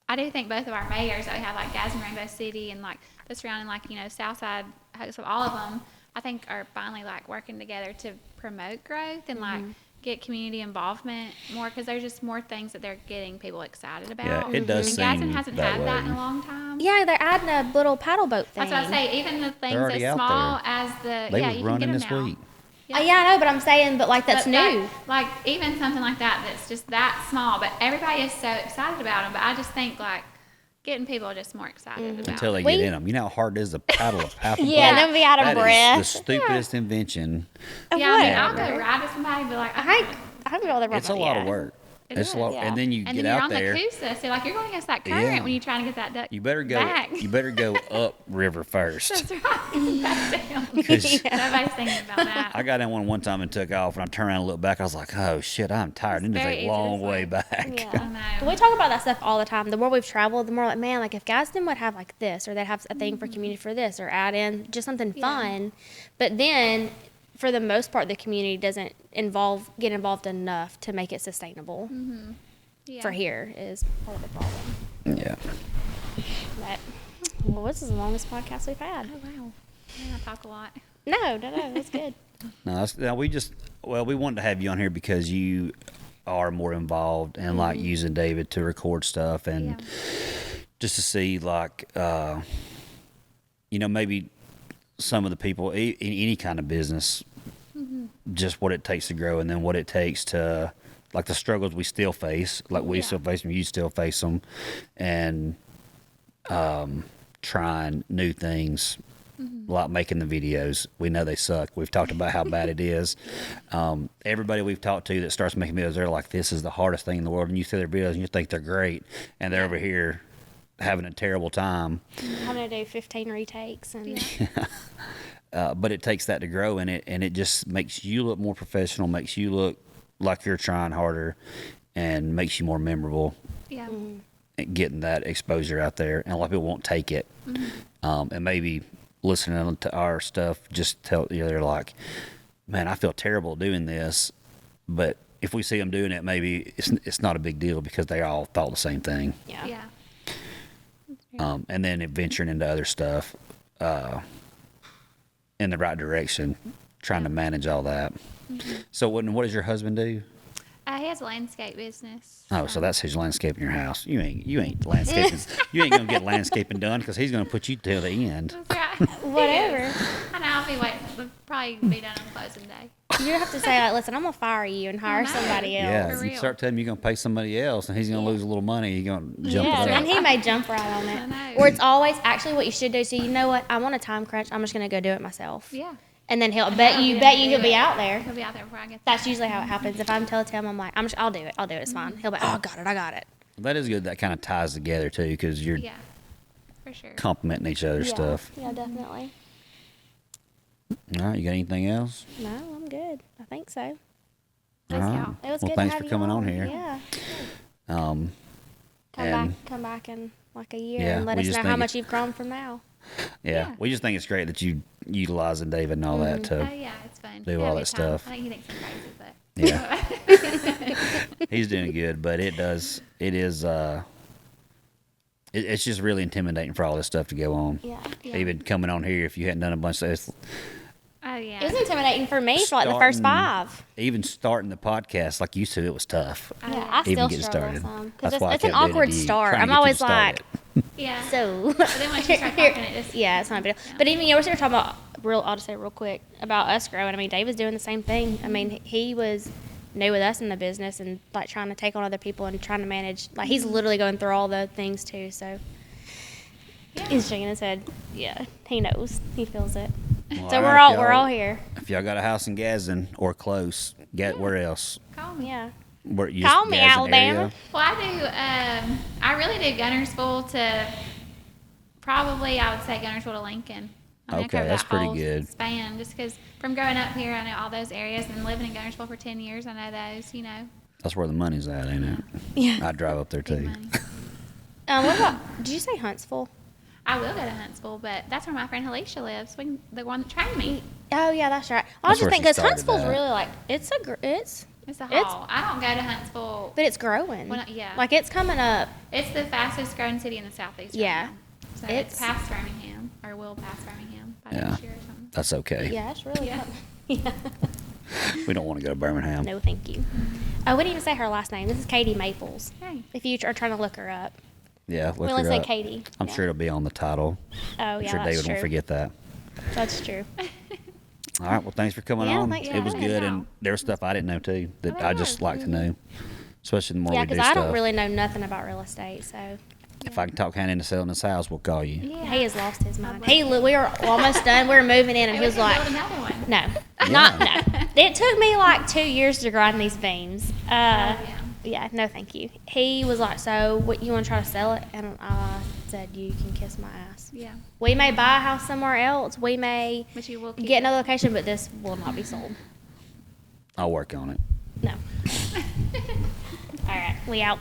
I do think both of our mayors that we have, like Gadsden, Rainbow City, and like the surrounding, like, Southside, so all of them, I think are finally like working together to promote growth and like Mm-hmm. get community involvement more, because there's just more things that they're getting people excited about. Yeah, it does And Gadsden seem hasn't that had that in way. a long time. Yeah, they're adding a little paddle boat thing. That's what I say. Even the things already as out small there. as the they yeah, was you can get running them this now. week. Yeah, I know, but I'm saying, but like that's But new. like even something like that's just that small, but everybody is so excited about them. But I just think like getting people just more excited about Until they it. get in them. You know how hard it is to paddle a paddle Yeah, boat? then we out of That is breath. the stupidest invention. Yeah, I mean, I'll Whatever. go ride with somebody, but like I can go there. It's a lot of work. It It's is. a lot, Yeah. and then you and get then you're out on there. the Coosa, so like you're going against that current Yeah. when you're trying to get that duck. You better go. back. You better go up river first. That's right. Back down. 'Cause Nobody's thinking about that. I got in one time and took off, and I turned around and looked back. I was like, "Oh shit, I'm tired." And It's it's very a easy to long way swim. back. I Yeah. know. We talk about that stuff all the time. The more we've traveled, the more like, man, like if Gadsden would have like this, or they'd have a thing for community for this, or add in just something Yeah. fun. But then, for the most part, the community doesn't get involved enough to make it sustainable. Yeah. For here is part of the problem. Yeah. But, well, this is the longest podcast we've had. Oh wow. Yeah, I talk a lot. No, it's good. No, we wanted to have you on here because you are more involved and like using David to record stuff and Yeah. just to see like, maybe some of the people in any kind of business, just what it takes to grow and then what it takes to, like the struggles we still face, like we Yeah. still face them, you still face them, and trying new things like making the videos. We know they suck. We've talked about how bad it is. Everybody we've talked to that starts making videos, they're like, this is the hardest thing in the world. And you see their videos and you think they're great. And they're over here having a terrible time. Having to do 15 retakes. And But it takes that to grow in it. And it just makes you look more professional, makes you look like you're trying harder, and makes you more memorable. Yeah. Getting that exposure out there, and a lot of people won't take it. And maybe listening to our stuff just tell they're like, man, I feel terrible doing this, but if we see them doing it, maybe it's not a big deal because they all thought the same thing. Yeah. And then venturing into other stuff in the right direction, trying to manage all that. So what does your husband do? He has a landscape business. Oh, so that's his landscaping your house. You ain't landscaping. You ain't gonna get landscaping done because he's gonna put you till the end. That's right. Whatever. I know, I'll be waiting. We'll probably be done on closing day. You have to say, like, listen, I'm going to fire you and hire No. somebody else. Yeah, For you real. start telling him you're gonna pay somebody else, and he's gonna lose a little money. You're gonna jump Yeah, it and up. he may jump right on I it. know. Or it's always actually what you should do. So you know what? I'm on a time crunch. I'm just going to go do it myself. Yeah. And then he'll I'll bet be you able to he'll do be it. out there. He'll be out there before I get there. That's usually how it happens. If I'm telling him, I'm like, I'll do it. I'll do it. It's fine. He'll be, oh, I got it. That is good. That kind of ties together too, because you're Yeah. For sure. complimenting each other's stuff. Yeah, definitely. All right, you got anything else? No, I'm good. I think so. All Thanks, right. y'all. It was Well, good thanks to for have coming you on here. Yeah. Um, And- Come back in like a year Yeah, and let we us just know how think much you've grown from now. yeah, Yeah. we just think it's great that you utilizing David and all that Oh, to. yeah, it's fun. do We all have a that good time. stuff. I think he thinks I'm crazy, but. Yeah, he's doing good, but it is it's just really intimidating for all this stuff to go on. Yeah. Yeah. Even coming on here, if you hadn't done a bunch of stuff, Oh, yeah. It was intimidating for me for like the first Starting- 5. even starting the podcast like you said, it was tough. Oh, Yeah, yeah. I Even still getting struggle started. some That's because why I it's an kept doing it awkward to you, start. trying to I'm get you always to start like, it. Yeah. so. But then once you start talking, it just. Yeah, it's not a big deal. Yeah. But even, we're talking about I'll just say real quick about us growing. I mean, Dave was doing the same thing. I mean, he was new with us in the business and like trying to take on other people and trying to manage. Like he's literally going through all the things too. So he's shaking his head. Yeah, he knows. He feels it. Well, So all we're right, all y'all. here. If y'all got a house in Gadsden or close, get where else? Call me. Yeah. Where you Call me, Gadsden Alabama. area? Well, I do. I really do Gunnersville to probably, I would say Gunnersville to Lincoln. I'm gonna Okay, cover that's that pretty whole good. Span, just because from growing up here, I know all those areas, and living in Gunnersville for 10 years, I know those. You know, That's where the money's at, ain't it? Yeah. I drive up there big too. money. What about? Did you say Huntsville? I will go to Huntsville, but that's where my friend Alicia lives. The one that trained me. Oh yeah, that's right. I was That's where just thinking she because started Huntsville's that. really like it's It's a It's- haul. I don't go to Huntsville. but it's growing. Yeah. Like it's coming up. It's the fastest growing city in the southeast. right Yeah. now. So It's- it's past Birmingham, or will pass Birmingham by Yeah. next year or something. That's okay. Yeah, it's really Yeah. coming. Yeah. We don't want to go to Birmingham. No, thank you. Oh, we didn't even say her last name. This is Katie Maples. Hey. If you are trying to look her up, Yeah, look we only her say up. Katie. I'm Yeah. sure it'll be on the title. Oh I'm yeah, sure that's David true. won't forget that. That's true. All right. Well, thanks for coming Yeah, on. thanks It for was having good, us. and there was stuff I didn't know too that Oh, I there just was. like to know, especially the more Yeah, we do because I stuff. don't really know nothing about real estate, so If I can talk Hannah into selling this house, we'll call you. Yeah. he has lost his mind. bless We were almost done. We were moving in, and Hey, he we was can like, build another one. "No, no." It took me like 2 years to grind these beams. Yeah. Yeah, no, thank you. He was like, "So, what you want to try to sell it?" And I said, "You can kiss my ass. Yeah. We may buy a house somewhere else. We may But you will keep get it. another location, but this will not be sold." I'll work on it. No. All right, we out.